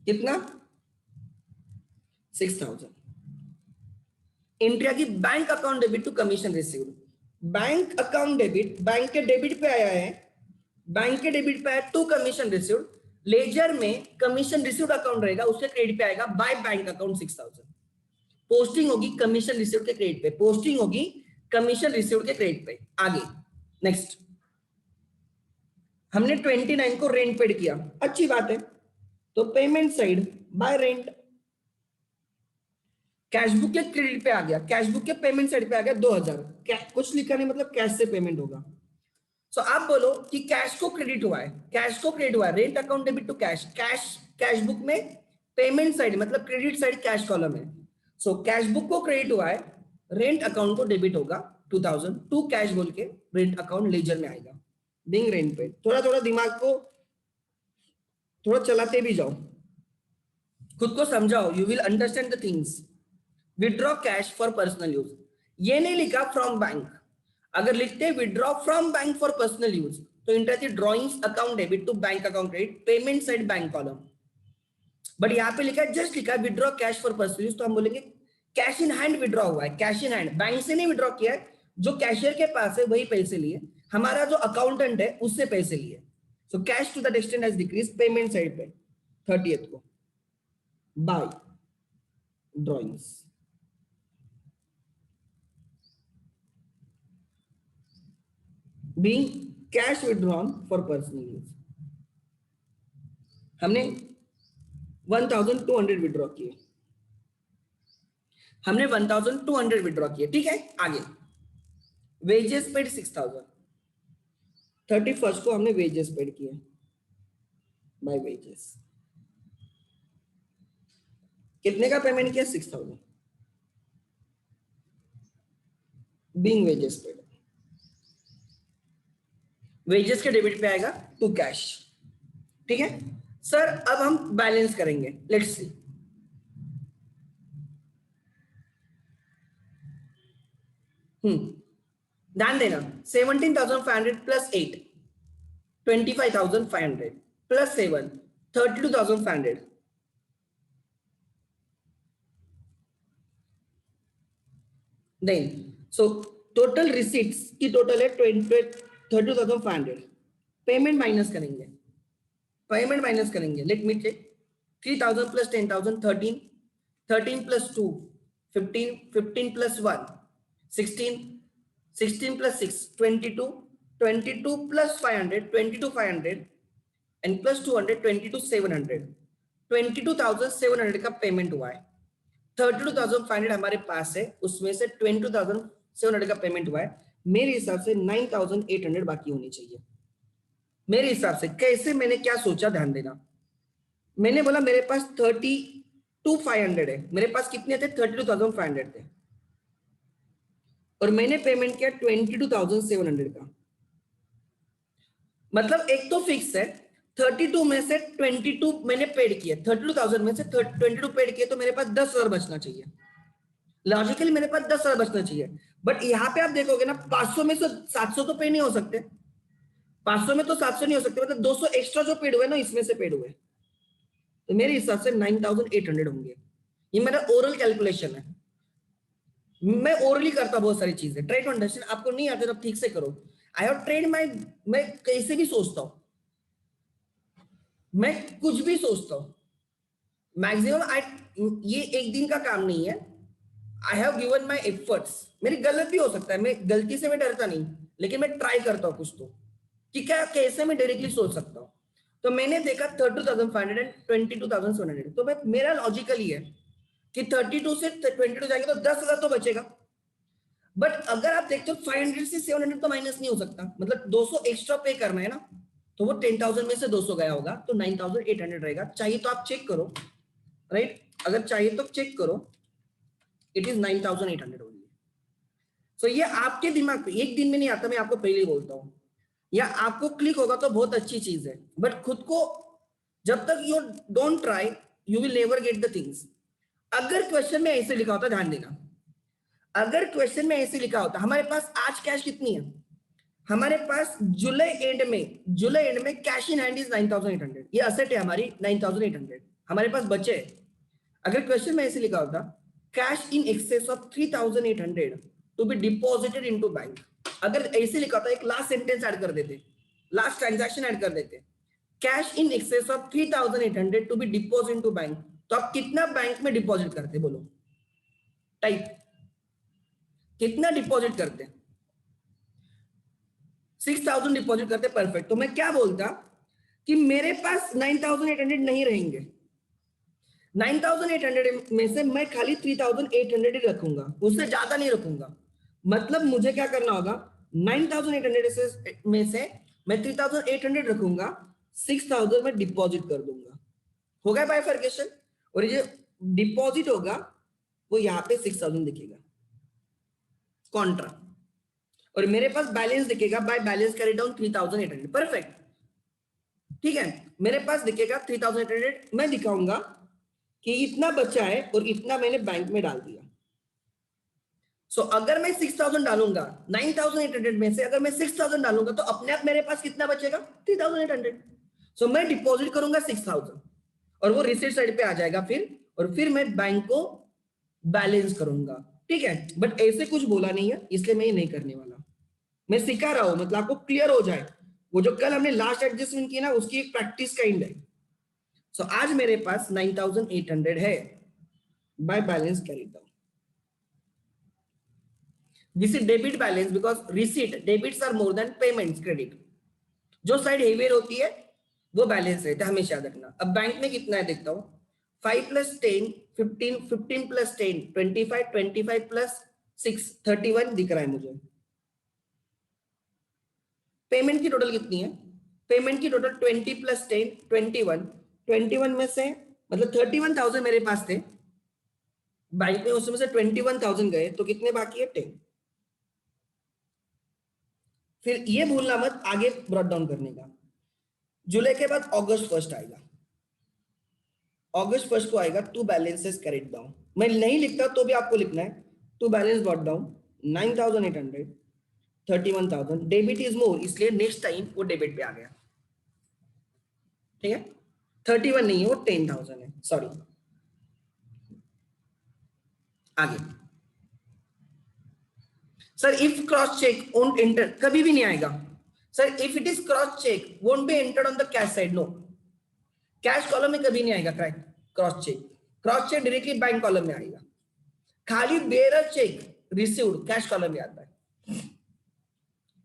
कितना? 6000। एंट्री की bank account debit to commission received, bank account debit, bank के डेबिट पे आया है, बैंक के डेबिट पे आया टू कमीशन रिसीव्ड। लेजर में कमीशन रिसीव्ड अकाउंट रहेगा, उसके क्रेडिट पे आएगा बाय बैंक अकाउंट 6000। पोस्टिंग होगी कमीशन रिसीव्ड के क्रेडिट पे, पोस्टिंग होगी कमीशन रिसीव्ड के क्रेडिट पे। आगे नेक्स्ट, हमने 29 को रेंट पेड किया, अच्छी बात है, तो payment side by rent. Cash book के क्रेडिट पे आ गया, कैश बुक के पेमेंट साइड पे आ गया 2000, कुछ लिखा नहीं, मतलब कैश से पेमेंट होगा। सो आप बोलो कि कैश को क्रेडिट हुआ है, कैश को क्रेडिट हुआ है, rent account debit to cash, cash book में पेमेंट साइड मतलब क्रेडिट साइड कैश कॉलम है। सो कैश बुक को क्रेडिट हुआ है, रेंट अकाउंट को डेबिट होगा 2000, टू कैश बोल के रेंट अकाउंट लेजर में आएगा, बीइंग रेंट पेड। थोड़ा थोड़ा दिमाग को थोड़ा चलाते भी जाओ, खुद को समझाओ, you will understand the things. Withdraw cash for personal use, ये नहीं लिखा फ्रॉम बैंक। अगर लिखते withdraw from bank for personal use तो enter drawings account debit to bank account credit, payment side bank column. But यहाँ पे लिखा है, जस्ट लिखा है withdraw cash for personal use, तो हम बोलेंगे कैश इन हैंड विड्रॉ हुआ है, कैश इन हैंड, बैंक से नहीं विड्रॉ किया है, जो कैशियर के पास है वही पैसे लिए, हमारा जो अकाउंटेंट है उससे पैसे लिए। So cash to that extent has decrease, payment side पे 30th को by drawings. being cash withdrawn for personal use, हमने 1200 विड्रॉ किए, हमने 1200 विड्रॉ किए, ठीक है। आगे वेजेस पेड 6000, 31st को हमने वेजेस पेड किए बाय वेजेस, कितने का पेमेंट किया? 6000 बीइंग वेजेस पेड, वेजेस के डेबिट पे आएगा टू कैश, ठीक है सर। अब हम बैलेंस करेंगे, लेट्स सी। ध्यान देना, 17,500 plus 8 25,500 plus 7 32,500, then so total receipts की टोटल है 32,500। पेमेंट माइनस करेंगे, पेमेंट माइनस करेंगे, let me check. 3,000 plus 10,000 13, 13 plus 2 15, 15 plus 1 16, 16 plus 6 22, 22 plus 500 22,500 and plus 200 22,700, 22,700 का पेमेंट हुआ है। 32,500 हमारे पास है, उसमें से 22,700 का पेमेंट हुआ है। मेरे हिसाब से 9,800 बाकी होनी चाहिए, मेरे हिसाब से। कैसे, मैंने क्या सोचा, ध्यान देना। मैंने बोला मेरे पास 32,500 है, मेरे पास कितने थे? 32,500 थे, और मैंने पेमेंट किया 22,700 का। मतलब एक तो फिक्स है, 32 में से 22 मैंने पेड किया, 32,000 में से 22 पेड किए, तो मेरे पास 10,000 बचना चाहिए। लॉजिकली मेरे पास 10,000 बचना चाहिए, बट यहाँ पे आप देखोगे ना 500 में से 700 तो पे नहीं हो सकते, 500 में तो 700 नहीं हो सकते, मतलब 200 एक्स्ट्रा जो पेड हुए ना इसमें से पेड हुए, तो मेरे हिसाब से 9,800 होंगे। ये मेरा ओरल कैलकुलेशन है, मैं ओरली करता बहुत सारी चीजें, ट्राई टू अंडरस्टैंड। आपको नहीं आते तो ठीक से करो। आई हैव ट्रेड माई, मैं कैसे भी सोचता हूं, मैं कुछ भी सोचता हूं मैक्सिमम। ये एक दिन का काम नहीं है। I have given my efforts. मेरी गलत भी हो सकता है, मैं गलती से मैं डरता नहीं, लेकिन मैं ट्राई करता हूँ कुछ तो, कि क्या कैसे मैं डायरेक्टली सोच सकता हूँ। तो मैंने देखा 32,500 एंड 22,700, तो मैं मेरा लॉजिकल ही है कि 32 से 22 जाएंगे तो 10,000 तो बचेगा। बट अगर आप देखते हो 500 से 700 तो माइनस नहीं हो सकता, मतलब 200 एक्स्ट्रा पे करना है ना, तो वो 10,000 में से 200 गया होगा, तो 9,800 रहेगा। चाहिए तो आप चेक करो, राइट? अगर चाहिए तो चेक करो, इट इज 9,800 ओनली। सो ये आपके दिमाग पे एक दिन में नहीं आता, मैं आपको पहले ही बोलता हूँ। या आपको क्लिक होगा तो बहुत अच्छी चीज है, बट खुद को जब तक you don't try you will never get the things. अगर क्वेश्चन में ऐसे लिखा होता, ध्यान देना, अगर क्वेश्चन में ऐसे लिखा होता हमारे पास आज कैश कितनी है, हमारे पास जुलाई एंड में कैश इन हैंड इज 9,800, ये असेट है हमारी 9,800 हमारे पास बचे। अगर क्वेश्चन में ऐसे लिखा होता cash in excess of 3,800 to be deposited into bank, अगर ऐसे लिखा होता, एक लास्ट सेंटेंस ऐड कर देते, लास्ट ट्रांजैक्शन ऐड कर देते, cash in excess of 3,800 to be deposit into bank, तो आप कितना बैंक में डिपॉजिट करते, बोलो? टाइप, कितना डिपॉजिट करते? 6,000 डिपॉजिट करते, परफेक्ट। तो मैं क्या बोलता कि मेरे पास 9,800 नहीं रहेंगे, 9,800 में से मैं खाली 3,800 ही रखूंगा, उससे ज्यादा नहीं रखूंगा। मतलब मुझे क्या करना होगा, 9,800 में से मैं 3,800 रखूंगा, 6,000 में डिपॉजिट कर दूंगा। हो गया बाइफरकेशन। और ये डिपॉजिट होगा वो यहाँ पे 6,000 दिखेगा कॉन्ट्रा, और मेरे पास बैलेंस दिखेगा bye balance carry down 3,800, perfect. ठीक है, मेरे पास दिखेगा 3,800, मैं दिखाऊंगा कि इतना बचा है और इतना मैंने बैंक में डाल दिया। सो अगर मैं 6,000 डालूंगा 9,800 में से, अगर मैं 6,000 डालूंगा तो अपने आप मेरे पास कितना बचेगा, 3,800। सो मैं डिपॉजिट करूंगा 6,000 और वो रिसीट साइड पे आ जाएगा फिर, और फिर मैं बैंक को बैलेंस करूंगा। ठीक है, बट ऐसे कुछ बोला नहीं है, इसलिए मैं ये नहीं करने वाला। मैं सिखा रहा हूं, मतलब आपको क्लियर हो जाए। वो जो कल हमने लास्ट एडजस्टमेंट की ना, उसकी एक प्रैक्टिस काइंड है। सो आज मेरे पास 9,800 है by balance carry down. This is debit balance because receipt debits are more than payments credit. जो साइड हेवियर होती है वो बैलेंस रहता है, हमेशा याद रखना। अब बैंक में कितना है देखता हूँ, 5 + 10 15, 15 + 10 25, 25 + 6 31 दिख रहा है मुझे। पेमेंट की टोटल कितनी है, पेमेंट की टोटल 20 + 10 21, 21 में से मतलब 31,000 मेरे पास थे बैंक में, उसमें से 21,000 गए, तो कितने बाकी है, 10। फिर ये भूलना मत आगे ब्रॉट डाउन करने का। जुलाई के बाद अगस्त 1 आएगा, अगस्त 1 को आएगा टू बैलेंसेस कैरिड डाउन। मैं नहीं लिखता तो भी आपको लिखना है, to balance brought down 9,800 31,000, debit is more, इसलिए नेक्स्ट टाइम वो डेबिट पे आ गया। ठीक है, 31 नहीं है वो 10,000 है, सॉरी। आगे sir, if cross cheque won't enter, कभी भी नहीं आएगा sir. If it is cross cheque won't be entered on the cash side, no, cash column में कभी नहीं आएगा cross cheque. Cross cheque directly bank column में आएगा, खाली bearer cheque received cash column में आता है।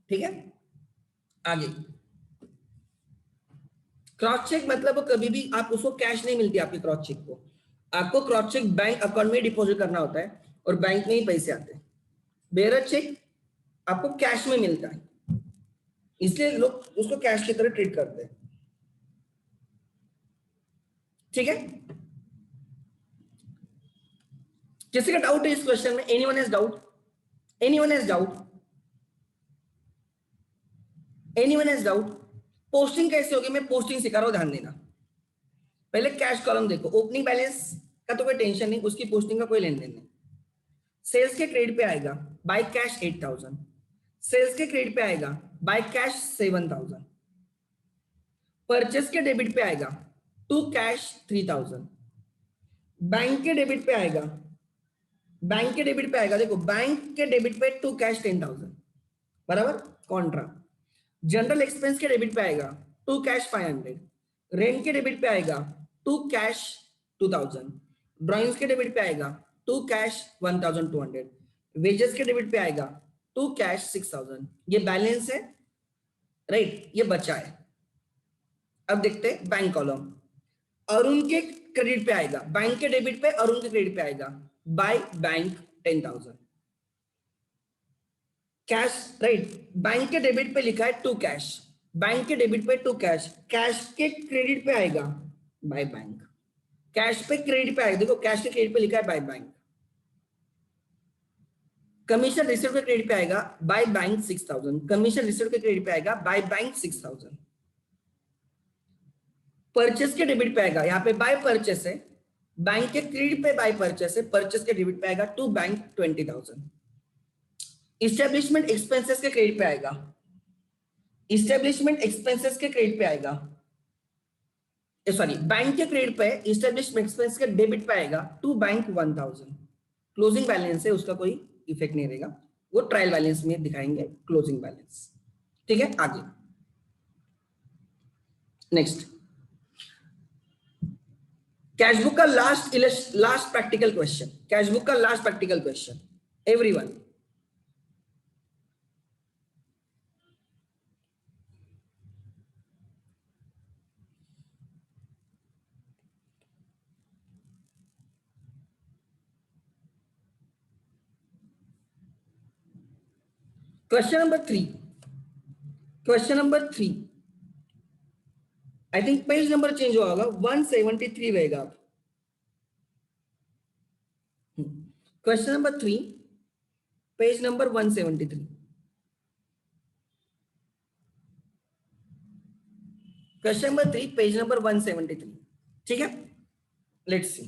ठीक है, आगे क्रॉस चेक मतलब कभी भी आप उसको कैश नहीं मिलती आपकी क्रॉस चेक को, आपको क्रॉस चेक बैंक अकाउंट में डिपॉजिट करना होता है और बैंक में ही पैसे आते हैं। बेरर चेक आपको कैश में मिलता है, इसलिए लोग उसको कैश की तरह ट्रीट करते हैं। ठीक है, किसी का डाउट है इस क्वेश्चन में? Anyone has doubt, anyone has doubt, anyone has doubt? Posting कैसे होगी, मैं पोस्टिंग सिखा रहा हूं, ध्यान देना। पहले कैश कॉलम देखो, ओपनिंग बैलेंस का तो कोई टेंशन नहीं, उसकी पोस्टिंग का कोई लेन देन नहीं। सेल्स के क्रेडिट पे आएगा बाय कैश 8,000, सेल्स के क्रेडिट पे आएगा बाय कैश 7,000, परचेस के डेबिट पे आएगा टू कैश 3,000, बैंक के डेबिट पे आएगा, बैंक के डेबिट पे आएगा, देखो बैंक के डेबिट पे टू कैश 10,000 बराबर कॉन्ट्रा। जनरल एक्सपेंस के डेबिट पे आएगा टू कैश 500, रेंट के डेबिट पे आएगा टू कैश 2,000, ड्राइंग्स के डेबिट पे आएगा टू कैश 1,200, वेजेस के डेबिट पे आएगा टू कैश 6,000। ये बैलेंस है राइट, ये बचा है। अब देखते हैं बैंक कॉलम। अरुण के क्रेडिट पे आएगा, बैंक के डेबिट पे अरुण के क्रेडिट पे आएगा by bank 10,000 cash right. Bank के डेबिट पे लिखा है टू कैश, बैंक के डेबिट पे टू कैश, कैश के क्रेडिट पे आएगा बाय बैंक, कैश पे क्रेडिट पे आएगा, देखो कैश के क्रेडिट पे लिखा है बाय बैंक। कमीशन रिसीव के क्रेडिट पे आएगा बाय बैंक 6,000, कमीशन रिसीव के क्रेडिट पे आएगा बाय बैंक 6,000। परचेस के डेबिट पे आएगा, यहाँ पे बाय परचेस है, बैंक के क्रेडिट पे बाय परचेस है, परचेस के डेबिट पे आएगा टू बैंक 20,000। इस्टेब्लिशमेंट एक्सपेंसेस के क्रेडिट पे आएगा, इस्टेब्लिशमेंट एक्सपेंसेस के क्रेडिट पे आएगा, सॉरी बैंक के क्रेडिट पे इस्टेब्लिशमेंट एक्सपेंस के डेबिट पे आएगा टू बैंक 1,000। क्लोजिंग बैलेंस है, उसका कोई इफेक्ट नहीं रहेगा, वो ट्रायल बैलेंस में दिखाएंगे क्लोजिंग बैलेंस। ठीक है, आगे नेक्स्ट कैश बुक का last practical question, cash book का last practical question everyone. Question number 3, question number 3 I think page number change हुआ होगा, 173 रहेगा। Question number 3 page number 173, question number 3 page number 173। ठीक है, लेट्स सी,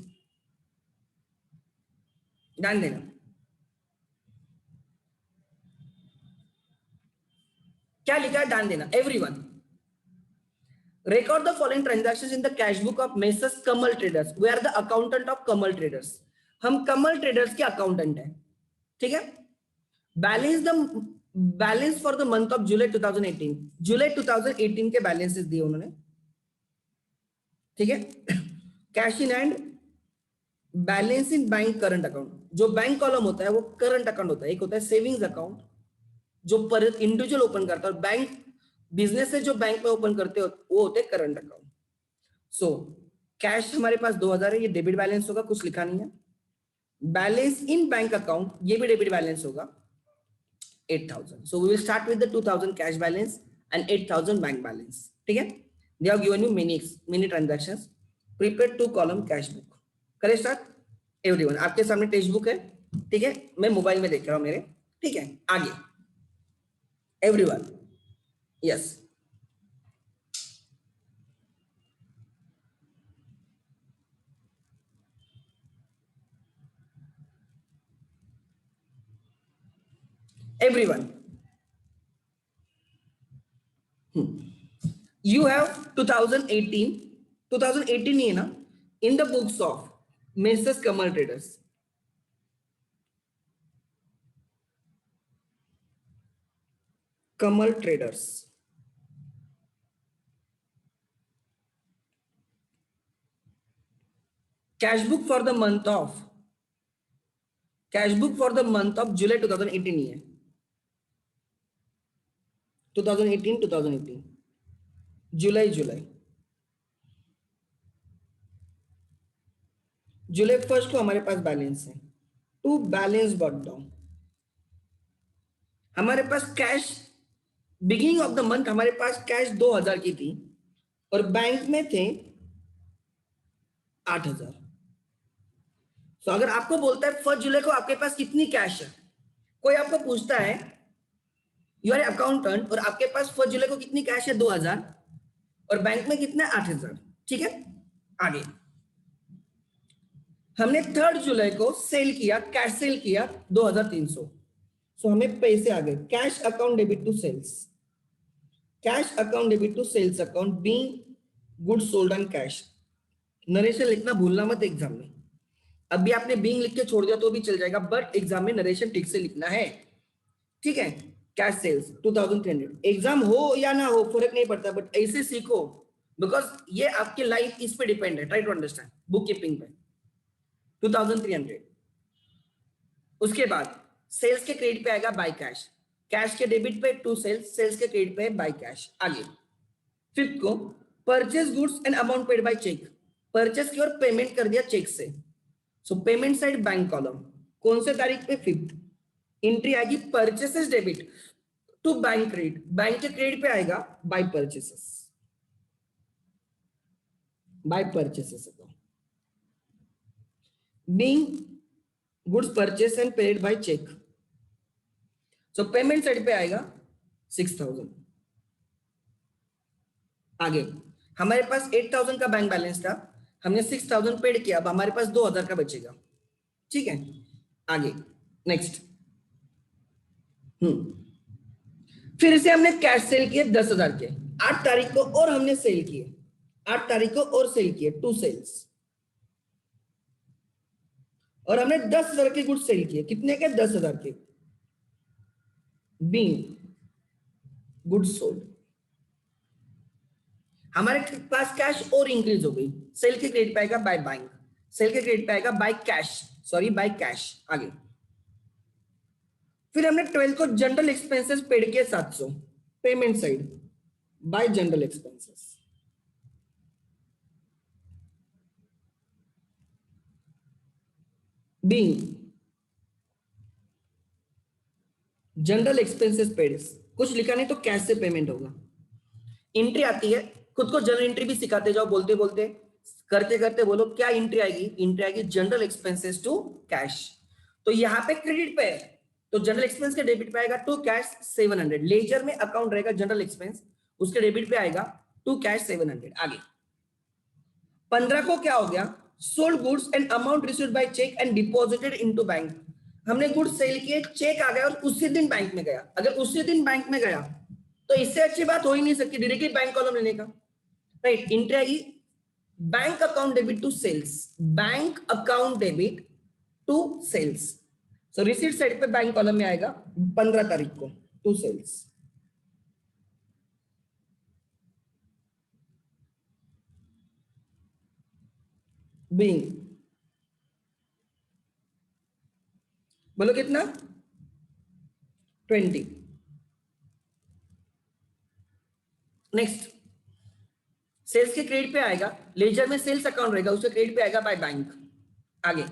ध्यान देना। क्या लिखा है ध्यान देना everyone. Record the following transactions in the cash book of Messrs Kamal Traders. We are the accountant of Kamal Traders. हम कमल ट्रेडर्स के अकाउंटेंट हैं, ठीक है। Balance for the month of July 2018, जुलाई 2018 के बैलेंसेस दिए उन्होंने, ठीक है। Cash in hand, balance in bank current account, जो बैंक कॉलम होता है वो करंट अकाउंट होता है, एक होता है सेविंग्स अकाउंट जो पर इंडिविजुअल ओपन करता है, और बैंक बिजनेस से जो बैंक में ओपन करते हो वो होते हैं करंट अकाउंट। सो कैश हमारे पास 2,000 है, ये डेबिट बैलेंस होगा, कुछ लिखा नहीं है। बैलेंस इन बैंक अकाउंट, ये भी डेबिट बैलेंस होगा 8,000। So we will start with the 2,000 cash balance and 8,000 bank balance, ठीक है। They have given you many transactions, prepare 2 column cash book. करें स्टार्ट एवरीवन, आपके सामने टेक्स्ट बुक है, ठीक है, मैं मोबाइल में देख रहा हूं मेरे, ठीक है। आगे everyone, yes, everyone, you have 2018 नहीं है ना, in the books of Messrs Kamal Traders, Kamal Traders, cash book for the month of July 2018 ही है, 2018 जुलाई 1 को हमारे पास बैलेंस है, टू बैलेंस बॉट डाउन, हमारे पास cash beginning of the month हमारे पास कैश 2,000 की थी और बैंक में थे 8,000। तो अगर आपको बोलता है 1 जुलाई को आपके पास कितनी कैश है, कोई आपको पूछता है, यू आर अकाउंटेंट और आपके पास 1 जुलाई को कितनी कैश है 2,000 और बैंक में कितना 8,000, ठीक है। आगे हमने 3 जुलाई को सेल किया, कैश सेल किया 2300, सो हमें पैसे आ गए। Cash account debit to sales, cash account debit to sales account being goods sold and cash. Narration लिखना भूलना मत एग्जाम में। अभी आपने बीइंग लिख के छोड़ दिया तो भी चल जाएगा, बट एग्जाम में नरेशन ठीक से लिखना है, ठीक है। कैश सेल्स 2300, एग्जाम हो या ना हो फर्क नहीं पड़ता, बट ऐसे सीखो, बिकॉज ये आपकी लाइफ इस पे डिपेंड है। Try to understand, book keeping पे 2300। उसके बाद सेल्स के क्रेडिट पे आएगा बाय कैश, कैश के डेबिट पे टू सेल्स, सेल्स के क्रेडिट पे बाय कैश। आगे फिफ्थ को purchase goods and amount paid by cheque, purchase की और पेमेंट कर दिया चेक से, so payment side bank column. कौन से तारीख पे? 5th। एंट्री आएगी purchases debit to bank credit, bank के क्रेडिट पे आएगा by purchases, by purchases account being goods purchase and paid by cheque, so payment side पे आएगा 6000। आगे हमारे पास 8000 का बैंक बैलेंस था, हमने 6000 पेड किया, अब हमारे पास 2000 का बचेगा, ठीक है। आगे नेक्स्ट, फिर से हमने कैश सेल किए 10,000 के 8 तारीख को, और हमने सेल किए 8 तारीख को और सेल किए 2 सेल्स, और हमने 10,000 के गुड्स सेल किए। कितने के? 10,000 के, बीइंग गुड्स सोल्ड। हमारे पास कैश और इंक्रीज हो गई, सेल के क्रेडिट पाएगा बाय बैंक, सेल के क्रेडिट पाएगा by cash, sorry bye cash. आगे फिर हमने 12 को जनरल एक्सपेंसेस पेड किए 700, payment side by general expenses. Being general expenses paid, कुछ लिखा नहीं तो कैश से पेमेंट होगा। एंट्री आती है, खुद को जनरल एंट्री भी सिखाते जाओ, बोलते बोलते करते करते बोलो क्या एंट्री आएगी। एंट्री आएगी जनरल एक्सपेंसेस टू कैश, तो यहाँ पे क्रेडिट पे है तो जनरल एक्सपेंस के डेबिट पे आएगा टू कैश 700। लेजर में अकाउंट रहेगा जनरल एक्सपेंस, उसके डेबिट पे आएगा टू कैश 700। आगे 15 को क्या हो गया? Sold goods and amount received by cheque and deposited into bank. हमने गुड्स सेल किए, चेक आ गया और उसी दिन बैंक में गया। अगर उसी दिन बैंक में गया तो इससे अच्छी बात हो ही नहीं सकती, डायरेक्टली बैंक कॉलम लेने का, राइट। एंट्री आएगी bank account debit to sales, bank account debit to sales, so receipt side पे बैंक कॉलम में आएगा 15 तारीख को टू सेल्स। बीइंग, बोलो कितना? 20। नेक्स्ट सेल्स के क्रेडिट पे आएगा, लेजर में सेल्स अकाउंट रहेगा, उसके क्रेडिट पे आएगा बाय बैंक। आगे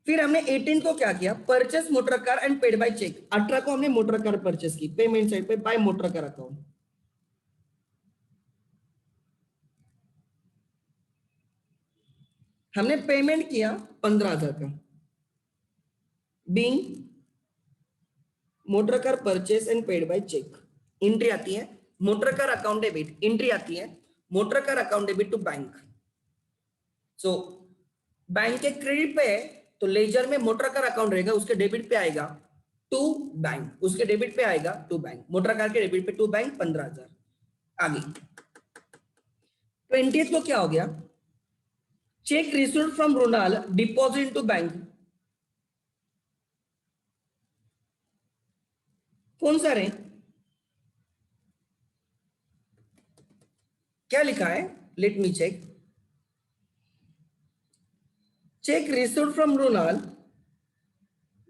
फिर हमने 18 को क्या किया? Purchase motor car and paid by cheque. 18 को हमने मोटर कार परचेस की, पेमेंट साइड पे बाय मोटर कार अकाउंट। हमने पेमेंट किया 15,000 का, being motor car purchase and paid by cheque. Entry आती है motor car account debit, entry आती है motor car account debit to bank, so bank के क्रेडिट पे है तो लेजर में मोटर कार अकाउंट रहेगा, उसके डेबिट पे आएगा टू बैंक, उसके डेबिट पे आएगा टू बैंक, मोटर कार के डेबिट पे टू बैंक 15,000। आगे 20th को क्या हो गया? चेक रिसीव्ड फ्रॉम रोनाल डिपॉजिट इनटू बैंक। कौन सा रे? क्या लिखा है? Let me check. Cheque received from रोनाल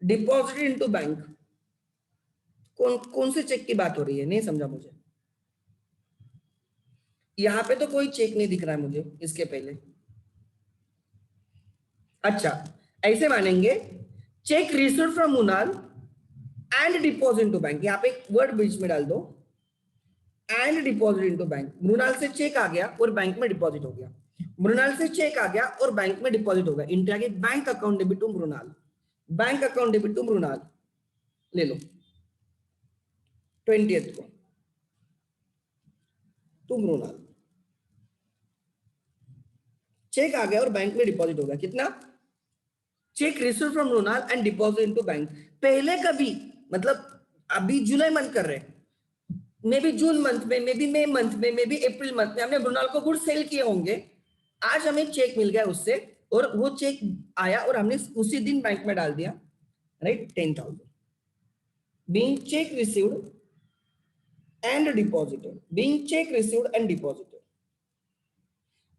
डिपॉजिट इनटू बैंक। कौन से चेक की बात हो रही है? नहीं समझा मुझे। यहां पे तो कोई चेक नहीं दिख रहा है मुझे इसके पहले। अच्छा ऐसे मानेंगे, चेक रिसीव्ड फ्रॉम रोनाल एंड डिपॉजिट इनटू बैंक, यहां पे एक वर्ड बीच में डाल दो, and deposit into bank. Mrinal से चेक आ गया और बैंक में डिपॉजिट हो गया, मृणाल से चेक आ गया और बैंक में डिपॉजिट हो गया। इंटर आगे bank account debit to Mrinal, bank account debit to Mrinal ले लो 20th को टू मृणाल। चेक आ गया और बैंक में डिपॉजिट हो गया। कितना? Cheque receive from Mrinal and deposit into bank. पहले कभी, मतलब अभी जुलाई मंथ कर रहे हैं, मे बी जून मंथ में, मे बी मई मंथ में, मे बी अप्रैल मंथ में हमने मृणाल को गुड सेल किए होंगे। आज हमें चेक मिल गया उससे और वो चेक आया और हमने उसी दिन बैंक में डाल दिया, right? 10,000 being check received and deposited, being check received and deposited,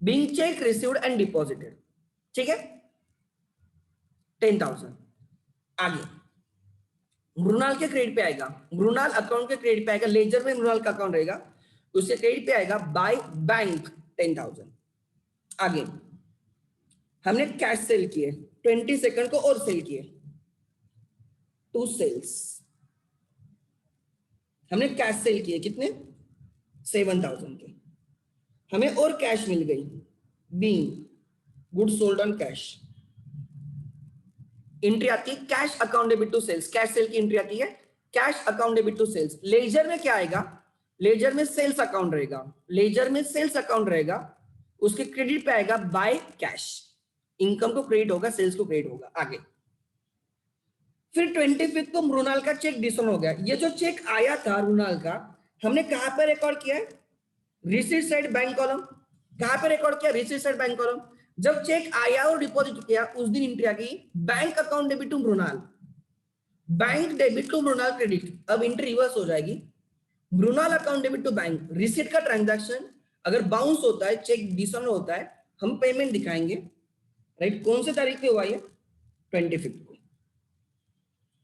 being check received and deposited, ठीक है? 10,000। आगे मृणाल के क्रेडिट पे आएगा, मृणाल अकाउंट के क्रेडिट पे आएगा, लेजर में मृणाल का अकाउंट रहेगा, उससे क्रेडिट पे आएगा बाय बैंक 10,000। आगे हमने कैश सेल किए 22 को और सेल किए 2 सेल्स, हमने कैश सेल किए कितने? 7,000 के, हमें और कैश मिल गई, being good sold on cash. Entry आती है cash account debit to sales, cash sale की एंट्री आती है cash account debit to sales. Ledger में क्या आएगा? लेजर में सेल्स अकाउंट रहेगा, लेजर में सेल्स अकाउंट रहेगा, उसके क्रेडिट पे आएगा बाय कैश, इनकम को क्रेडिट होगा, सेल्स को क्रेडिट होगा। आगे फिर 25 को मृणाल का चेक डिसऑन हो गया। ये जो चेक आया था मृणाल का, हमने कहां पर रिकॉर्ड किया है? Receipt side bank column. कहां पर रिकॉर्ड किया? Receipt side bank column. जब चेक आया और डिपॉजिट किया उस दिन एंट्री आ गई bank account debit to Mrinal, bank debit to Mrinal credit. अब एंट्री रिवर्स हो जाएगी, Mrinal account debit to bank. Receipt का ट्रांजैक्शन अगर बाउंस होता है, चेक डिसऑन होता है, हम पेमेंट दिखाएंगे, राइट? कौन से तारीख पे हुआ ये? 25 को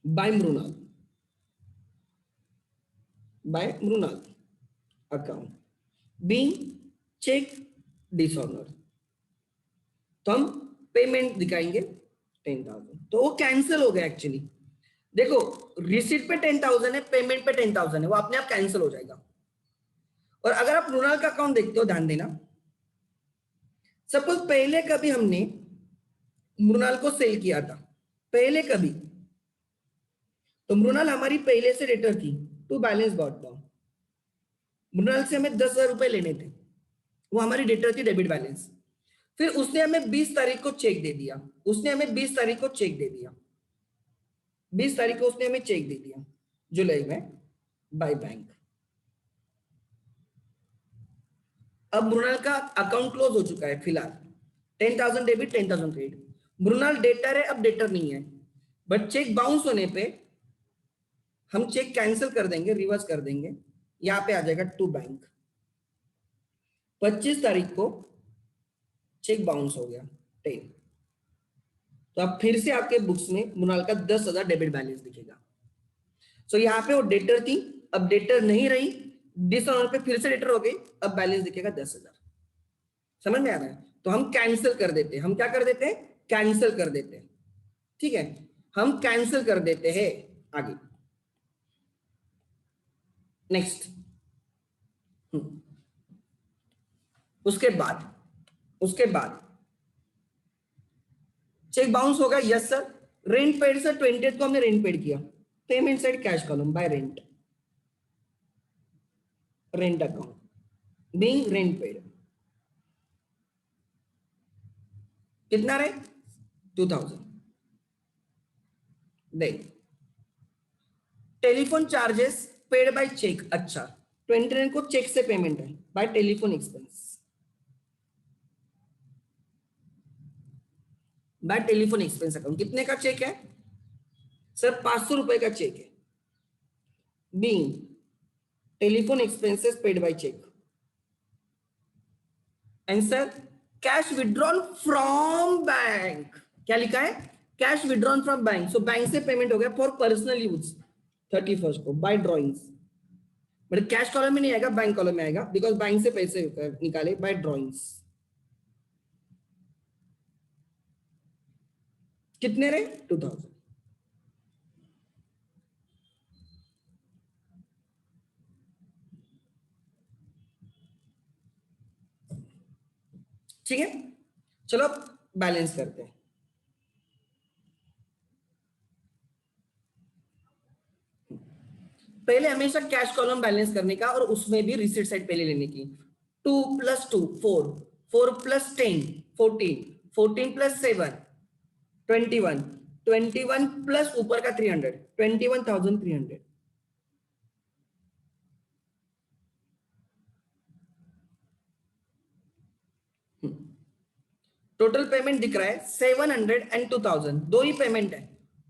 by Mrinal, by Mrinal account being cheque dishonour, तो हम पेमेंट दिखाएंगे 10,000। तो वो कैंसिल हो गया एक्चुअली। देखो रिसीट पे 10,000 है, पेमेंट पे 10,000 है, वो अपने आप कैंसिल हो जाएगा। और अगर आप मृणाल का अकाउंट देखते हो, ध्यान देना, सपोज पहले कभी हमने मृणाल को सेल किया था, पहले कभी, तो मृणाल हमारी पहले से डेटर थी to balance got down. Mrinal से हमें 10,000 रुपए लेने थे, वो हमारी डेटर थी डेबिट बैलेंस। फिर उसने हमें 20 तारीख को चेक दे दिया, उसने हमें 20 तारीख को चेक दे दिया, 20 तारीख को उसने हमें चेक दे दिया जुलाई में बाय बैंक। अब मृणाल का अकाउंट क्लोज हो चुका है फिलहाल, 10,000 डेबिट 10,000 क्रेडिट। मृणाल डेटर है, अब डेटर नहीं है, बट चेक बाउंस होने पे हम चेक कैंसिल कर देंगे, रिवर्स कर देंगे, यहां पे आ जाएगा टू बैंक। 25 तारीख को चेक बाउंस हो गया 10, तो अब फिर से आपके बुक्स में मृणाल का 10,000 डेबिट बैलेंस दिखेगा। सो यहाँ पे वो डेटर थी, अब डेटर नहीं रही, डिसऑनर पे फिर से डेटर हो गई, अब बैलेंस दिखेगा 10,000। समझ में आ रहा है? तो हम कैंसिल कर देते हैं, हम क्या कर देते हैं? कैंसिल कर देते हैं, ठीक है? हम कैंसिल कर देते हैं। आगे नेक्स्ट, उसके बाद चेक बाउंस होगा, yes sir. Rent paid sir, 20th को हमने रेंट पेड किया, payment side cash column by rent, rent account being rent paid. कितना रहे? 2,000। देख telephone charges paid by cheque, अच्छा 29 को चेक से पेमेंट है by telephone expense, by telephone expense account. कितने का चेक है सर? 500 रुपए का चेक है, being telephone expenses paid by cheque. Answer cash withdrawn from bank. क्या लिखा है? Cash withdrawn from bank. So bank से पेमेंट हो गया फॉर पर्सनल यूज 31st को by drawings, but cash column में नहीं आएगा, बैंक कॉलम में आएगा, बिकॉज बैंक से पैसे निकाले बाय ड्रॉइंग्स। कितने रहे? 2,000। ठीक है, चलो बैलेंस करते हैं। पहले हमेशा कैश कॉलम बैलेंस करने का, और उसमें भी रिसीट साइड पहले लेने की। 2 + 2 4, 4 + 10 14, 14 प्लस 7, 21, 21 प्लस ऊपर का 300, 21,300। टोटल पेमेंट दिख रहा है 700 एंड 2000, दो ही पेमेंट है।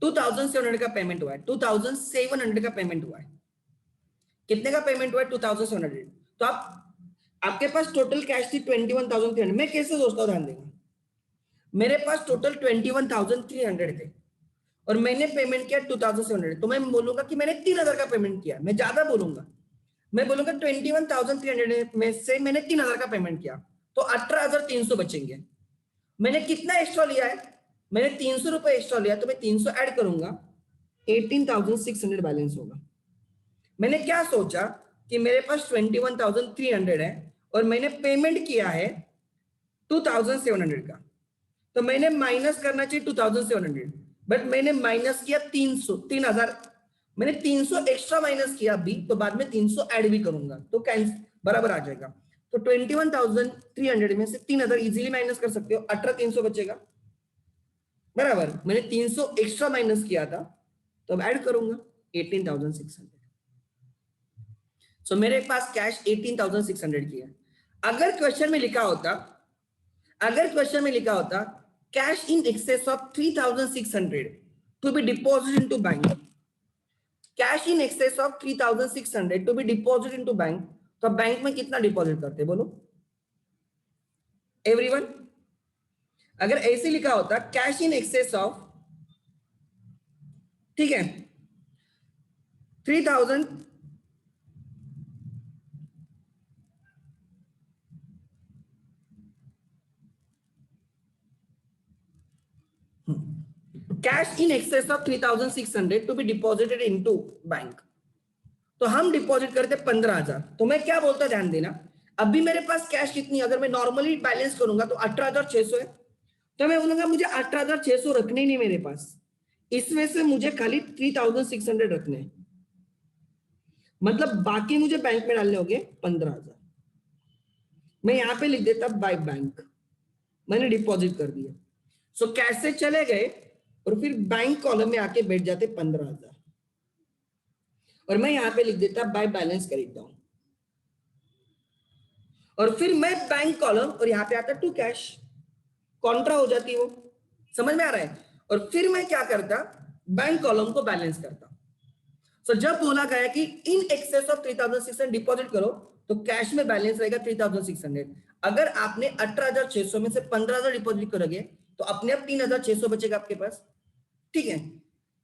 2700 का पेमेंट हुआ है, 2700 का पेमेंट हुआ है। कितने का पेमेंट हुआ है? 2700। तो आपके पास टोटल कैश थी 21,300। मैं कैसे सोचता हूँ, ध्यान देंगे, मेरे पास टोटल 21,300 थे और मैंने पेमेंट किया 2,700, तो मैं बोलूंगा कि मैंने 3,000 का पेमेंट किया। मैं ज्यादा बोलूंगा, मैं बोलूंगा 21,300 में से मैंने 3,000 का पेमेंट किया, तो 18,300 बचेंगे। मैंने कितना एक्स्ट्रा लिया है? मैंने 300 रुपए एक्स्ट्रा लिया, तो मैं 300 ऐड करूंगा, 18,600 बैलेंस होगा। मैंने क्या सोचा कि मेरे पास 21,300 है और मैंने पेमेंट किया है 2,700 का, तो मैंने माइनस करना चाहिए 2,700, बट मैंने माइनस किया 3,000। मैंने 300 एक्स्ट्रा माइनस किया अभी, तो बाद में 300 ऐड भी करूंगा, तो बराबर आ जाएगा। तो 21,300 में से 3,000 इजीली माइनस कर सकते हो, 18,300 बचेगा बराबर। मैंने 300 एक्स्ट्रा माइनस किया था, तो अब ऐड करूंगा 18,600। सो मेरे पास कैश 18,600 की है। अगर क्वेश्चन में लिखा होता, cash in excess of 3,600 to be deposit into bank, cash in excess of 3,600 to be deposit into bank, तो बैंक में कितना डिपॉजिट करते बोलो एवरीवन? अगर ऐसे लिखा होता कैश इन एक्सेस ऑफ, ठीक है, 3,000, cash in excess of 3,600 to be deposited into bank, तो हम डिपॉजिट करते 15,000। तो मैं क्या बोलता, ध्यान देना, अभी मेरे पास कैश कितनी, अगर मैं नॉर्मली बैलेंस करूंगा तो 18,600 है, तो मैं बोलूंगा मुझे 18,600 रखने ही नहीं मेरे पास, इसमें से मुझे खाली 3,600 रखने हैं। मतलब बाकी मुझे बैंक में डालने होंगे 15,000। मैं यहां पे लिख देता बाय बैंक, मैंने डिपॉजिट कर दिया। सो कैसे चले गए और फिर बैंक कॉलम में आके बैठ जाते 15,000, और मैं यहां पे लिख देता बाय बैलेंस खरीदता हूं, और फिर मैं बैंक कॉलम और यहां पे आता टू कैश, कॉन्ट्रा हो जाती वो, समझ में आ रहा है? और फिर मैं क्या करता, बैंक कॉलम को बैलेंस करता। सो जब बोला गया कि इन एक्सेस ऑफ 3,600 डिपॉजिट करो, तो कैश में बैलेंस रहेगा 3,600। अगर आपने 18,600 में से 15,000 डिपॉजिट करोगे, तो अपने आप 3,600 बचेगा आपके पास, ठीक है?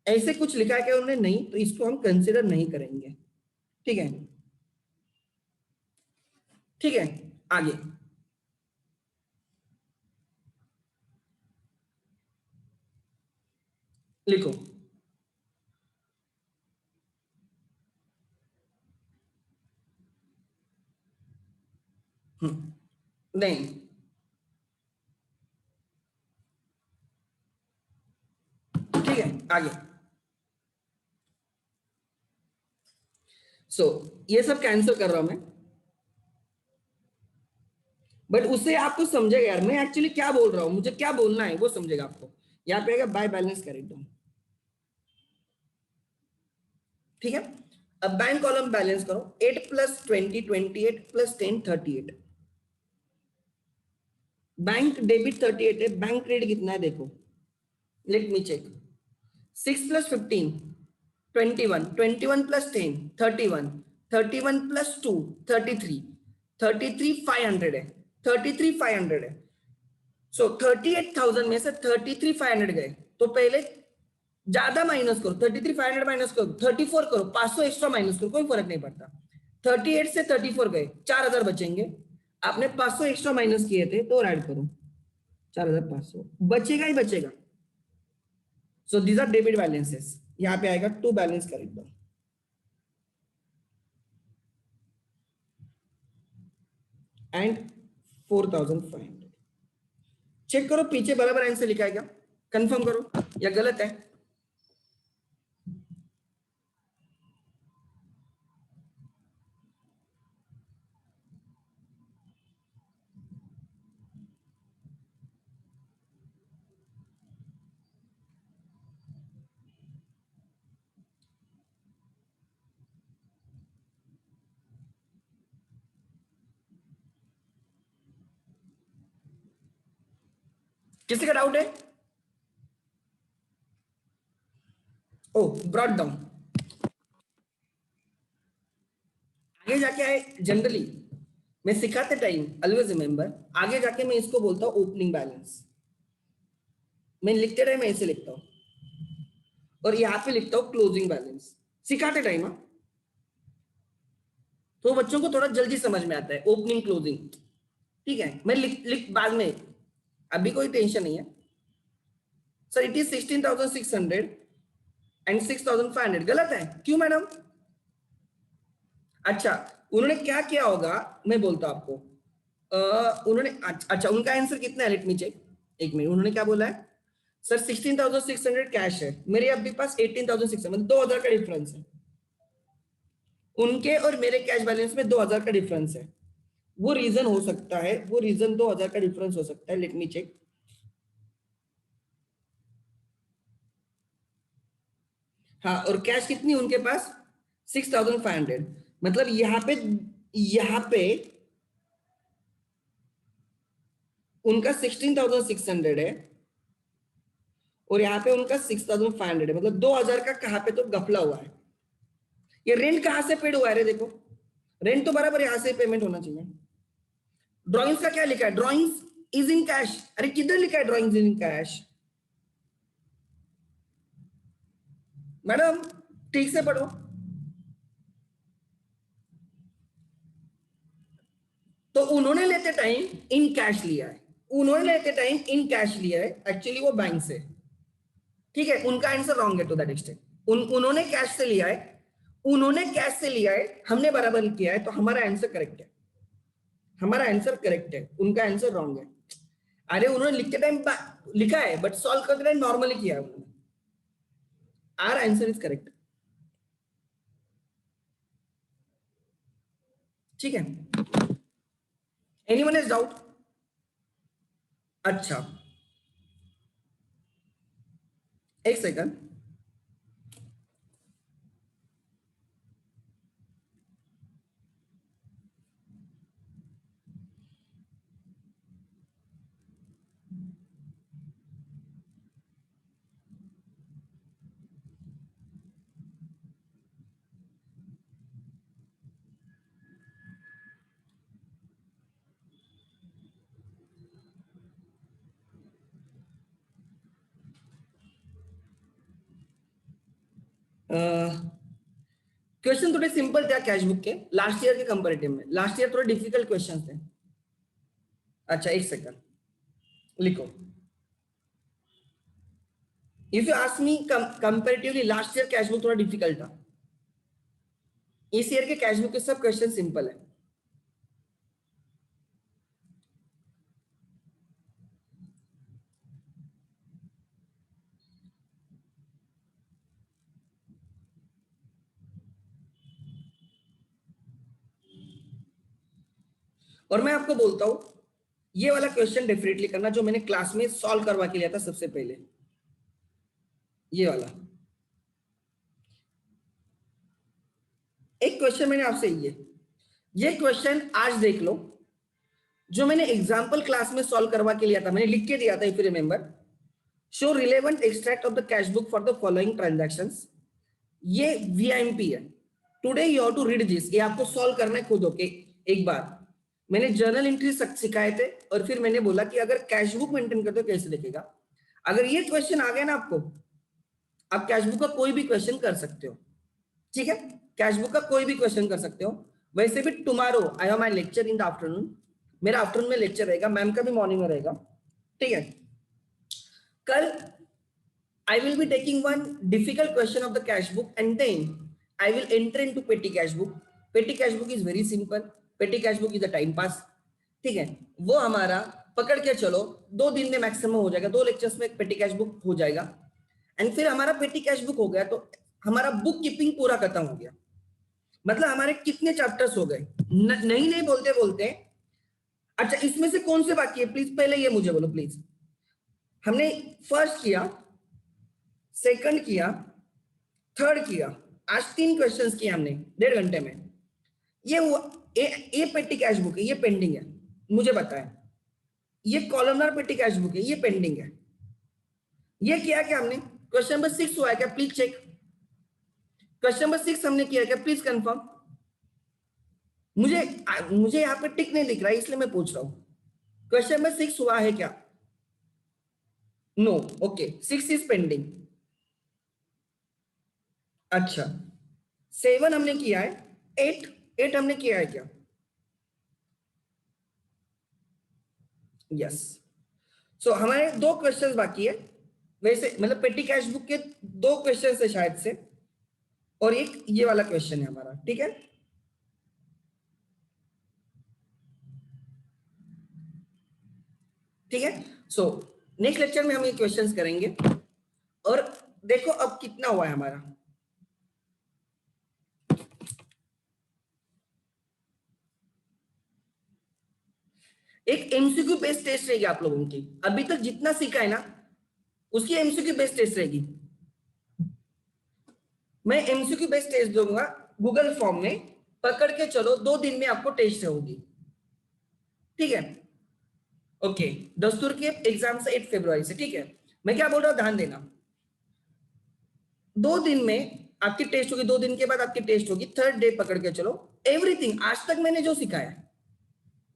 ऐसे कुछ लिखा है क्या उन्होंने? नहीं, तो इसको हम कंसिडर नहीं करेंगे, ठीक है? ठीक है, आगे लिखो। नहीं, ठीक है, आगे। ये सब कैंसिल कर रहा हूं मैं, बट उससे आपको समझेगा यार मैं एक्चुअली क्या बोल रहा हूं, मुझे क्या बोलना है वो समझेगा आपको। यहाँ पे आएगा बाय बैलेंस खरीदो, ठीक है? अब बैंक कॉलम बैलेंस करो, 8 प्लस 20 28 प्लस 10 38। बैंक डेबिट 38 है, बैंक क्रेडिट कितना है देखो, let me check. 6 plus 15 21, 21 plus 10 31, 31 plus 2 33, 33 500 है, 33 500 है। सो 38,000 में से 33,500 गए, तो पहले ज्यादा माइनस करो, 33,500 माइनस करो, 34 करो, 500 एक्स्ट्रा माइनस करो, कोई फर्क नहीं पड़ता। 38 से 34 गए, 4,000 बचेंगे। आपने 500 एक्स्ट्रा माइनस किए थे, तो ऐड करो, 4,500 बचेगा ही बचेगा। So these are debit balances. यहां पे आएगा टू बैलेंस कर दो एंड 4,500। चेक करो पीछे बराबर आंसर लिखा है क्या, कंफर्म करो या गलत है। किसी का डाउट है? ओ ब्रॉट डाउन। आगे जाके आए जनरली मैं सिखाते टाइम ऑलवेज रिमेंबर, आगे जाके मैं इसको बोलता हूं ओपनिंग बैलेंस। मैं लिखते टाइम ऐसे लिखता हूं और यहां पे लिखता हूं क्लोजिंग बैलेंस सिखाते टाइम। तो बच्चों को थोड़ा जल्दी समझ में आता है ओपनिंग क्लोजिंग। ठीक है, मैं लिख बाद में, अभी कोई टेंशन नहीं है। Sir it is 16,600 and 6,500। गलत है, क्यों मैडम? अच्छा, उन्होंने क्या किया होगा मैं बोलता हूं आपको। उन्होंने अच्छा उनका आंसर कितना है, लेट मी चेक। एक मिनट, उन्होंने क्या बोला है? सर 16,600 कैश है, मेरे अभी पास 18,600, मतलब 2,000 का डिफरेंस है। उनके और मेरे कैश बैलेंस में 2,000 का डिफरेंस है। वो रीजन हो सकता है, वो रीजन 2,000 का डिफरेंस हो सकता है। Let me check. हाँ, और कैश कितनी उनके पास? 6,500। मतलब यहां पे उनका 16,600 है और यहाँ पे उनका 6,500 है, मतलब 2,000 का कहां पे तो गफला हुआ है। ये रेंट कहां से पेड हुआ है रे? देखो, रेंट तो बराबर यहां से पेमेंट होना चाहिए। ड्रॉइंग्स का क्या लिखा है? Drawings is in cash. अरे किधर लिखा है ड्रॉइंग्स इन कैश? मैडम ठीक से पढ़ो। तो उन्होंने लेते टाइम इन कैश लिया है, उन्होंने लेते टाइम इन कैश लिया है, एक्चुअली वो बैंक से। ठीक है, उनका आंसर रॉन्ग है टू दैट एक्सटेंट। उन्होंने कैश से लिया है, उन्होंने कैश से लिया है, हमने बराबर किया है, तो हमारा आंसर करेक्ट है। हमारा आंसर करेक्ट है, उनका आंसर रॉन्ग है। अरे उन्होंने लिखते टाइम लिखा है बट सॉल्व करते टाइम नॉर्मली किया है उन्होंने। Our answer is correct. ठीक है, एनीवन इज डाउट? अच्छा एक सेकंड। क्वेश्चन थोड़े सिंपल थे कैश बुक के, लास्ट ईयर के कंपैरेटिव में। लास्ट ईयर थोड़े डिफिकल्ट क्वेश्चन थे। अच्छा एक सेकंड लिखो। If you ask me comparatively last year cash book थोड़ा डिफिकल्ट था, इस ईयर के कैश बुक के सब क्वेश्चन सिंपल है। और मैं आपको बोलता हूं ये वाला क्वेश्चन डेफिनेटली करना जो मैंने क्लास में सॉल्व करवा के लिया था सबसे पहले, ये वाला। एक क्वेश्चन मैंने आपसे ये क्वेश्चन आज देख लो, जो मैंने एग्जाम्पल क्लास में सॉल्व करवा के लिया था, मैंने लिख के दिया था if you remember. Show relevant extract of the cash book for the following transactions. ये वीआईएमपी है। Today you have to read this. ये आपको सॉल्व करना है खुद होके। एक बार मैंने जर्नल एंट्री सिखाए थे और फिर मैंने बोला कि अगर कैश बुक मेंटेन करते हो कैसे दिखेगा। अगर ये क्वेश्चन आ गया ना आपको, आप कैश बुक का कोई भी क्वेश्चन कर सकते हो। ठीक है, कैश बुक का कोई भी क्वेश्चन कर सकते हो। वैसे भी tomorrow I have my lecture in the afternoon. मेरा आफ्टरनून में लेक्चर रहेगा, मैम का भी मॉर्निंग में रहेगा। ठीक है, कल I will be taking one difficult question of the cash book and then I will enter into petty cash book. Petty cash book is very simple. Petty cash book is a time pass. ठीक है, वो हमारा पकड़ के चलो 2 दिन में maximum हो जाएगा, 2 लेक्चर्स में पेटी कैश बुक हो जाएगा। एंड फिर हमारा पेटी कैश बुक हो गया तो हमारा बुक कीपिंग पूरा खत्म हो गया। मतलब हमारे कितने चैप्टर्स हो गए? नहीं बोलते बोलते। अच्छा इसमें से कौन से बाकी है प्लीज पहले ये मुझे बोलो प्लीज। हमने फर्स्ट किया, सेकंड किया, थर्ड किया, आज 3 क्वेश्चंस किए हमने 1.5 घंटे में। ये पेटी कैश बुक है, ये पेंडिंग है, मुझे बताएं ये कॉलमनार पेटी कैश बुक है, ये पेंडिंग है। ये किया क्या हमने, क्वेश्चन नंबर 6 हुआ है क्या, प्लीज चेक। क्वेश्चन नंबर 6 हमने किया क्या, प्लीज कंफर्म। मुझे यहाँ पे टिक नहीं दिख रहा है, इसलिए मैं पूछ रहा हूं, क्वेश्चन नंबर 6 हुआ है क्या? No, okay, 6 is pending. अच्छा, 7 हमने किया है, 8 हमने किया है क्या? यस। सो हमारे 2 क्वेश्चंस बाकी है वैसे, मतलब पेटी कैश बुक के 2 क्वेश्चन है शायद से, और एक ये वाला क्वेश्चन है हमारा, ठीक है। ठीक है, सो नेक्स्ट लेक्चर में हम ये क्वेश्चंस करेंगे। और देखो अब कितना हुआ है हमारा, एक एमसीक्यू बेस्ड टेस्ट रहेगी आप लोगों की। अभी तक जितना सीखा है ना, उसकी एमसीक्यू बेस्ड टेस्ट रहेगी। मैं एमसीक्यू बेस्ड टेस्ट दूंगा गूगल फॉर्म में, पकड़ के चलो 2 दिन में आपको टेस्ट होगी, ठीक है। ओके, दस्तूर के एग्जाम से 8 फरवरी से, ठीक है। मैं क्या बोल रहा हूँ, ध्यान देना, 2 दिन में आपकी टेस्ट होगी, 2 दिन के बाद आपकी टेस्ट होगी, 3rd डे पकड़ के चलो। एवरीथिंग आज तक मैंने जो सिखाया,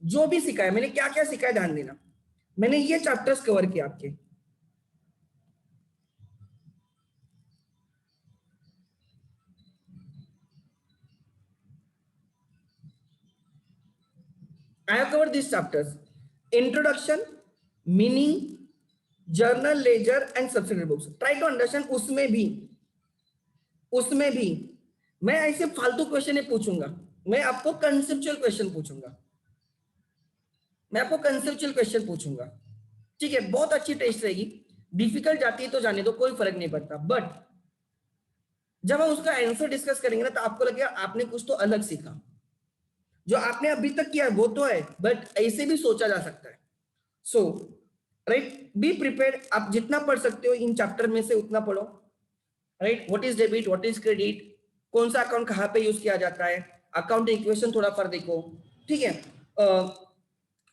जो भी सिखाया, मैंने क्या क्या सिखाया ध्यान देना। मैंने ये चैप्टर्स कवर किए आपके, I have covered these chapters: introduction, meaning, journal, ledger and subsidiary books. Try to understand। उसमें भी मैं ऐसे फालतू क्वेश्चन नहीं पूछूंगा, मैं आपको कंसेप्चुअल क्वेश्चन पूछूंगा, ठीक है। बहुत अच्छी टेस्ट रहेगी, डिफिकल्ट जाती है तो जाने दो, कोई फर्क नहीं पड़ता, बट जब हम उसका आंसर डिस्कस करेंगे ना, तो आपको लगेगा आपने कुछ तो अलग सीखा। जो आपने अभी तक किया वो तो है, बट ऐसे भी सोचा जा सकता है। सो राइट, बी प्रिपेयर्ड। आप जितना पढ़ सकते हो इन चैप्टर में से उतना पढ़ो, right. What is debit, what is credit, कौन सा अकाउंट कहाँ पे यूज किया जाता है, अकाउंट इक्वेशन थोड़ा पर देखो, ठीक है।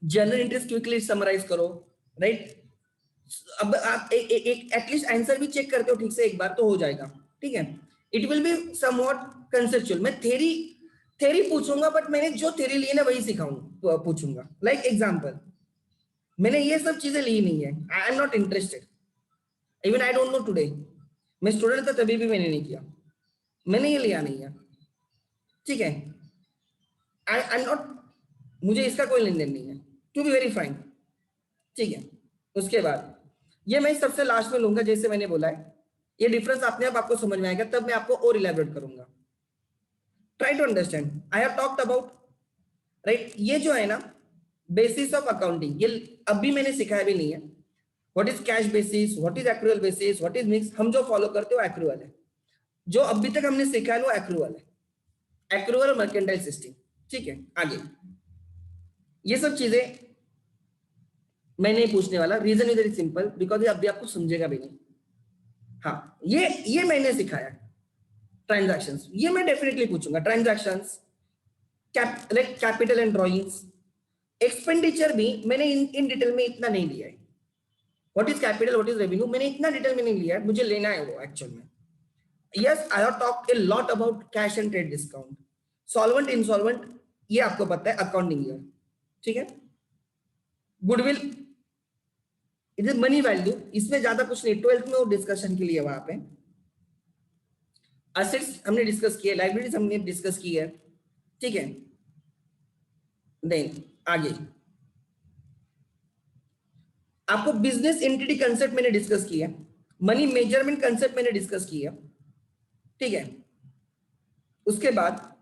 जनरल इंटरेस्ट क्विकली समराइज करो, राइट। अब आप एक एटलीस्ट आंसर भी चेक करते हो ठीक से एक बार तो हो जाएगा, ठीक है। It will be somewhat conceptual. मैं थेरी पूछूंगा, बट मैंने जो थेरी ली है ना वही सिखाऊंगा, पूछूंगा। लाइक एग्जांपल, मैंने ये सब चीजें ली नहीं है, आई am not interested, even I don't no today. मैं स्टूडेंट था तभी भी मैंने नहीं किया, मैंने ये लिया नहीं है, ठीक है। आई एम नॉट, मुझे इसका कोई लेन देन नहीं है, टू बी वेरी फ्रैंक, ठीक है। उसके बाद ये मैं सबसे लास्ट में लूंगा, जैसे मैंने बोला है, ये डिफरेंस अपने आप आपको समझ में आएगा, तब मैं आपको और इलैबोरेट करूंगा। Try to understand, I have talked about, right. ये जो है ना बेसिस ऑफ अकाउंटिंग, ये अभी मैंने सिखाया भी नहीं है। What is cash basis, what is accrual basis, what is mix, हम जो फॉलो करते हो एक्रूअल है। जो अभी तक हमने सीखा है वो एक्रूअल है, एक्रूअल और मर्केंटाइल सिस्टम, ठीक है। आगे ये सब चीजें मैं नहीं पूछने वाला, reason is very simple, because ये अभी आपको समझेगा भी नहीं। हाँ, ये मैंने सिखाया, ट्रांजैक्शंस, ये मैं डेफिनेटली पूछूंगा। Transactions, capital and drawings, expenditure भी मैंने इन डिटेल में इतना नहीं लिया है। What is capital, what is revenue, मैंने इतना डिटेल में नहीं लिया है, मुझे लेना है वो एक्चुअल में। Yes, I have talked a lot about cash and trade discount, solvent, insolvent, ये आपको पता है, अकाउंटिंग ईयर, ठीक है। Goodwill, it is money value, इसमें ज्यादा कुछ नहीं, 12th में वो डिस्कशन के लिए वहां पे। असेट्स हमने डिस्कस किया, लाइब्रेरीज हमने डिस्कस की है, ठीक है। देन आगे आपको बिजनेस एंटिटी कंसेप्ट मैंने डिस्कस किया, मनी मेजरमेंट कंसेप्ट मैंने डिस्कस किया, ठीक है। उसके बाद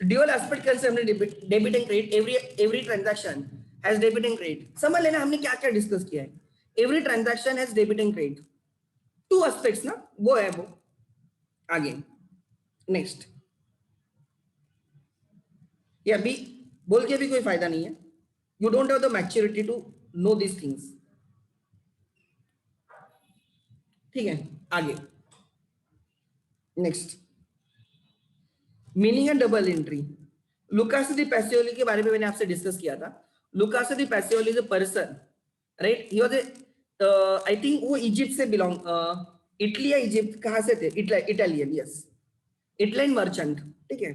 ड्यूअल एस्पेक्ट कंसेप्ट हमने debit and credit, every transaction has debit and credit. समझ लेना हमने क्या क्या डिस्कस किया है। Every transaction has debit and credit, 2 aspects ना, वो है वो। आगे नेक्स्ट, ये अभी बोल के भी कोई फायदा नहीं है, you don't have the maturity to know this things, ठीक है। आगे next, meaning and double entry. Lucas de Pacioli के बारे में मैंने आपसे डिस्कस किया था. Lucas de Pacioli is a person, right? He was I think वो इजिप्ट से बिलोंग, इटली या इजिप्ट, कहां से थे? इटालियन, यस, इटलियन मर्चेंट, ठीक है.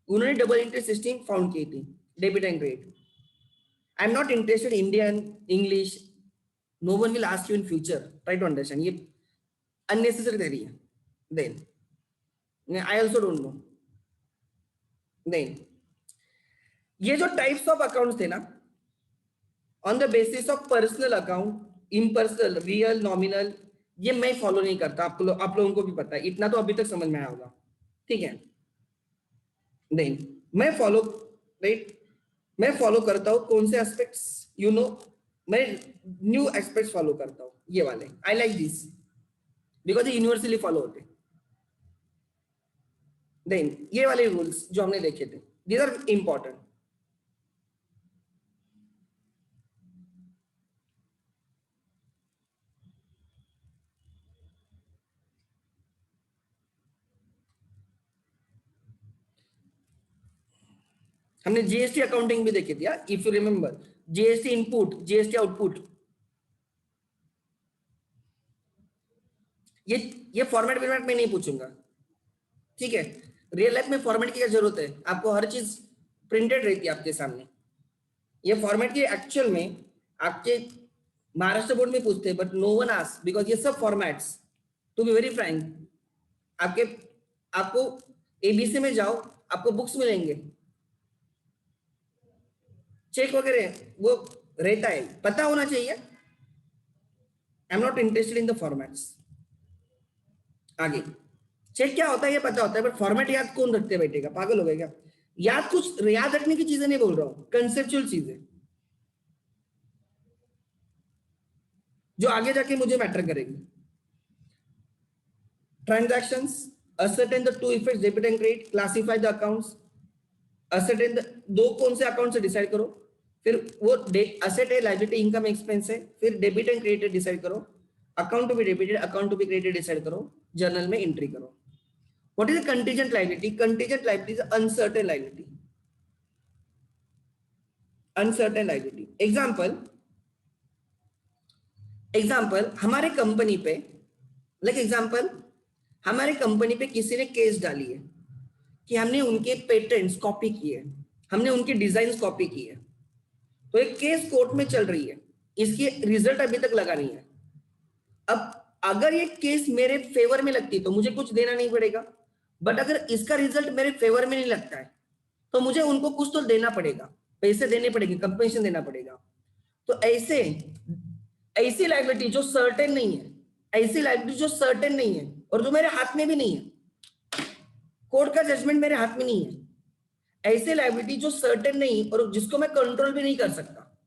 उन्होंने डबल एंट्री सिस्टम फाउंड की थी, debit and credit. I am not interested Indian English, no one will ask you in future, try to understand. ये अननेसेसरी theory है. Then I also don't know. Then ये जो types of accounts थे ना, on the basis of personal account, impersonal, real, nominal, ये मैं follow नहीं करता. आप लोगों को भी पता है, इतना तो अभी तक समझ में आया होगा, ठीक है. देन मैं फॉलो, राइट, मैं फॉलो करता हूं कौन से एस्पेक्ट्स, यू नो, मैं न्यू एस्पेक्ट्स फॉलो करता हूं, ये वाले. आई लाइक दिस बिकॉज ये यूनिवर्सली फॉलो होते. देन ये वाले रूल्स जो हमने देखे थे, दीज आर इंपॉर्टेंट. हमने जीएसटी अकाउंटिंग भी देखी थी, if you remember, GST input, GST output. ये फॉर्मेट में नहीं पूछूंगा, ठीक है. रियल लाइफ में फॉर्मेट की क्या जरूरत है? आपको हर चीज प्रिंटेड रहती है आपके सामने. ये फॉर्मेट की एक्चुअल में आपके महाराष्ट्र बोर्ड में पूछते हैं, but no one ask, because ये सब formats, to be very frank, आपको एबीसी में जाओ, आपको बुक्स मिलेंगे, चेक वगैरह वो रहता है, पता होना चाहिए. आई am not interested in the formats. आगे चेक क्या होता है ये पता होता है, बट फॉर्मेट याद कौन रखते बैठेगा? पागल हो गए क्या? याद रखने की चीजें नहीं बोल रहा हूं, कंसेप्चुअल चीजें जो आगे जाके मुझे मैटर करेगी. Transactions, ascertain the two effects, debit and credit, classify the accounts, ascertain the, दो कौन से अकाउंट से डिसाइड करो, फिर वो असेट है, लायबिलिटी, इनकम, एक्सपेंस है, फिर डेबिट एंड क्रेडिट डिसाइड करो, account to be debited, account to be credited decide करो, जर्नल में एंट्री करो. What is the contingent liability? Contingent liability is uncertain liability. Uncertain liability. Example हमारे company पे, like example हमारे company पे किसी ने केस डाली है कि हमने उनके पेटेंट्स कॉपी किए, हमने उनके डिजाइन कॉपी किए. तो एक केस कोर्ट में चल रही है, इसकी रिजल्ट अभी तक लगा नहीं है. अब अगर ये केस मेरे फेवर में लगती तो मुझे कुछ देना नहीं पड़ेगा, बट अगर इसका रिजल्ट मेरे फेवर में नहीं लगता है तो मुझे उनको कुछ तो देना पड़ेगा, पैसे देने पड़ेंगे, कंपनसेशन देना पड़ेगा. तो ऐसी लायबिलिटी जो सर्टेन नहीं है, ऐसी लायबिलिटी जो सर्टेन नहीं है और जो मेरे हाथ में भी नहीं है, कोर्ट का जजमेंट मेरे हाथ में नहीं है, ऐसे लायबिलिटी जो सर्टेन नहीं और जिसको मैं कंट्रोल भी नहीं कर सकता,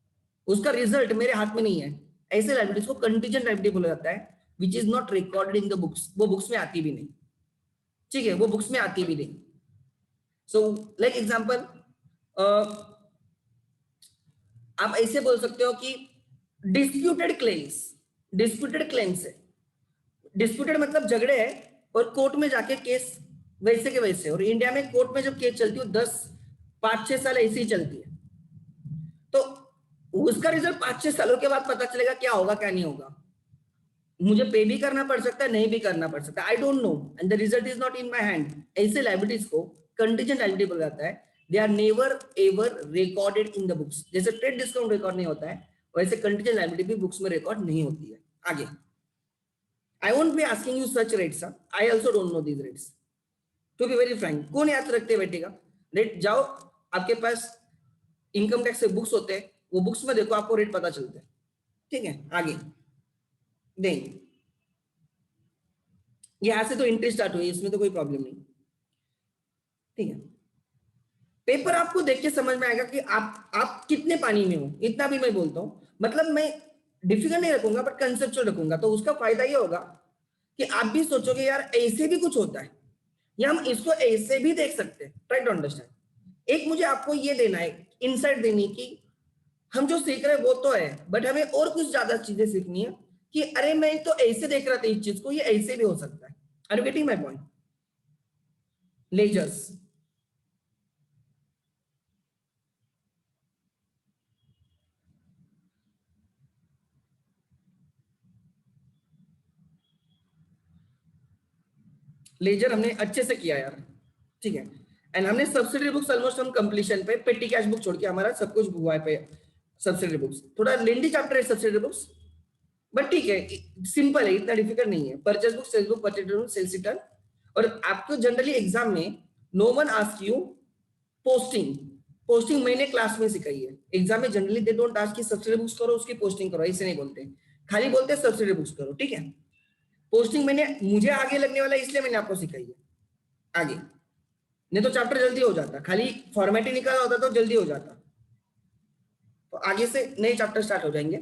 उसका रिजल्ट मेरे हाथ में नहीं है, ऐसे लायबिलिटीज को कंटीजेंट लायबिलिटी बोला जाता है, which is not recorded in the books. वो बुक्स में आती भी नहीं, ठीक है, वो बुक्स में आती भी नहीं. सो लाइक एग्जांपल आप ऐसे बोल सकते हो कि डिस्प्यूटेड क्लेम्स है. डिस्प्यूटेड मतलब झगड़े है और कोर्ट में जाके केस वैसे के वैसे, और इंडिया में कोर्ट में जब केस चलती है 5-6 साल ऐसी ही चलती है. तो उसका रिजल्ट 5-6 सालों के बाद पता चलेगा क्या होगा क्या नहीं होगा. मुझे पे भी करना पड़ सकता है, नहीं भी करना पड़ सकता है, I don't know, and the result is not in my hand. ऐसे लायबिलिटीज को कंटीजेंट लायबिलिटी बोला जाता है. They are never ever recorded in the books. जैसे ट्रेड डिस्काउंट रिकॉर्ड नहीं होता है, वैसे कंटीजेंट लायबिलिटी भी बुक्स में रिकॉर्ड नहीं होती है. आगे I won't be asking you such rates. I also don't know these rates. To be very frank, कौन याद रखते बैठेगा? रेट जाओ, आपके पास इनकम टैक्स से बुक्स होते हैं, वो बुक्स में देखो, आपको रेट पता चलते हैं. ठीक है, आगे देंगे. यहां से तो एंट्री स्टार्ट हुई, इसमें तो कोई प्रॉब्लम नहीं. ठीक है, पेपर आपको देख के समझ में आएगा कि आप कितने पानी में हो. इतना भी मैं बोलता हूं, मतलब मैं डिफिकल्ट नहीं रखूंगा बट कंसेप्चुअल रखूंगा. तो उसका फायदा ये होगा कि आप भी सोचोगे यार ऐसे भी कुछ होता है, या हम इसको ऐसे भी देख सकते हैं. Try to understand. एक मुझे आपको ये देना है, इनसाइट देनी कि हम जो सीख रहे हैं वो तो है, बट हमें और कुछ ज्यादा चीजें सीखनी है कि अरे मैं तो ऐसे देख रहा था इस चीज को, ये ऐसे भी हो सकता है. Are you getting my point? Ledgers, ledger हमने अच्छे से किया यार, ठीक है। एंड हमने सब्सिडरी बुक्स ऑलमोस्ट हम कंप्लीशन पे, पेटी कैश बुक छोड़ के हमारा सब कुछ हुआ है पे सब्सिडरी बुक्स। थोड़ा लेंदी चैप्टर है सब्सिडरी बुक्स, बट ठीक है, सिंपल है, इतना डिफिकल्ट नहीं है। Purchase book, sales book, purchase book, sales return. और आपको जनरली एग्जाम में no one ask you posting. Posting मैंने क्लास में सिखाई है। एग्जाम में जनरली दे डोंट आस्क कि सब्सिडरी बुक्स करो उसकी पोस्टिंग करो, ऐसे नहीं बोलते, खाली बोलते सब्सिडरी बुक्स करो, ठीक है। पोस्टिंग मैंने, मुझे आगे लगने वाला इसलिए मैंने आपको सिखाई है आगे, नहीं तो चैप्टर जल्दी हो जाता, खाली फॉर्मेट ही निकाला होता तो जल्दी हो जाता। तो आगे से नए चैप्टर स्टार्ट हो जाएंगे,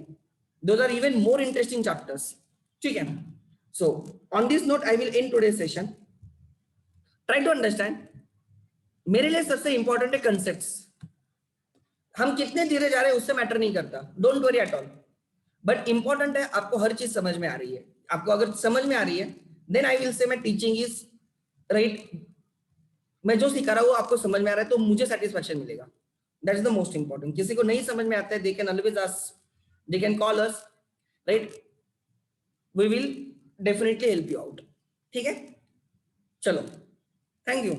those are even more interesting chapters, ठीक है। So on this note I will end today's session. Try to understand, मेरे लिए सबसे इंपॉर्टेंट है कंसेप्ट्स। हम कितने धीरे जा रहे हैं उससे मैटर नहीं करता, don't worry at all, but important है आपको हर चीज समझ में आ रही है। आपको अगर समझ में आ रही है then I will say my teaching is right, मैं जो सिखा रहा हूँ आपको समझ में आ रहा है तो मुझे सेटिस्फेक्शन मिलेगा, that is the most important. किसी को नहीं समझ में आता है, they can always ask, they can call us, right, we will definitely help you out, ठीक है। चलो, थैंक यू।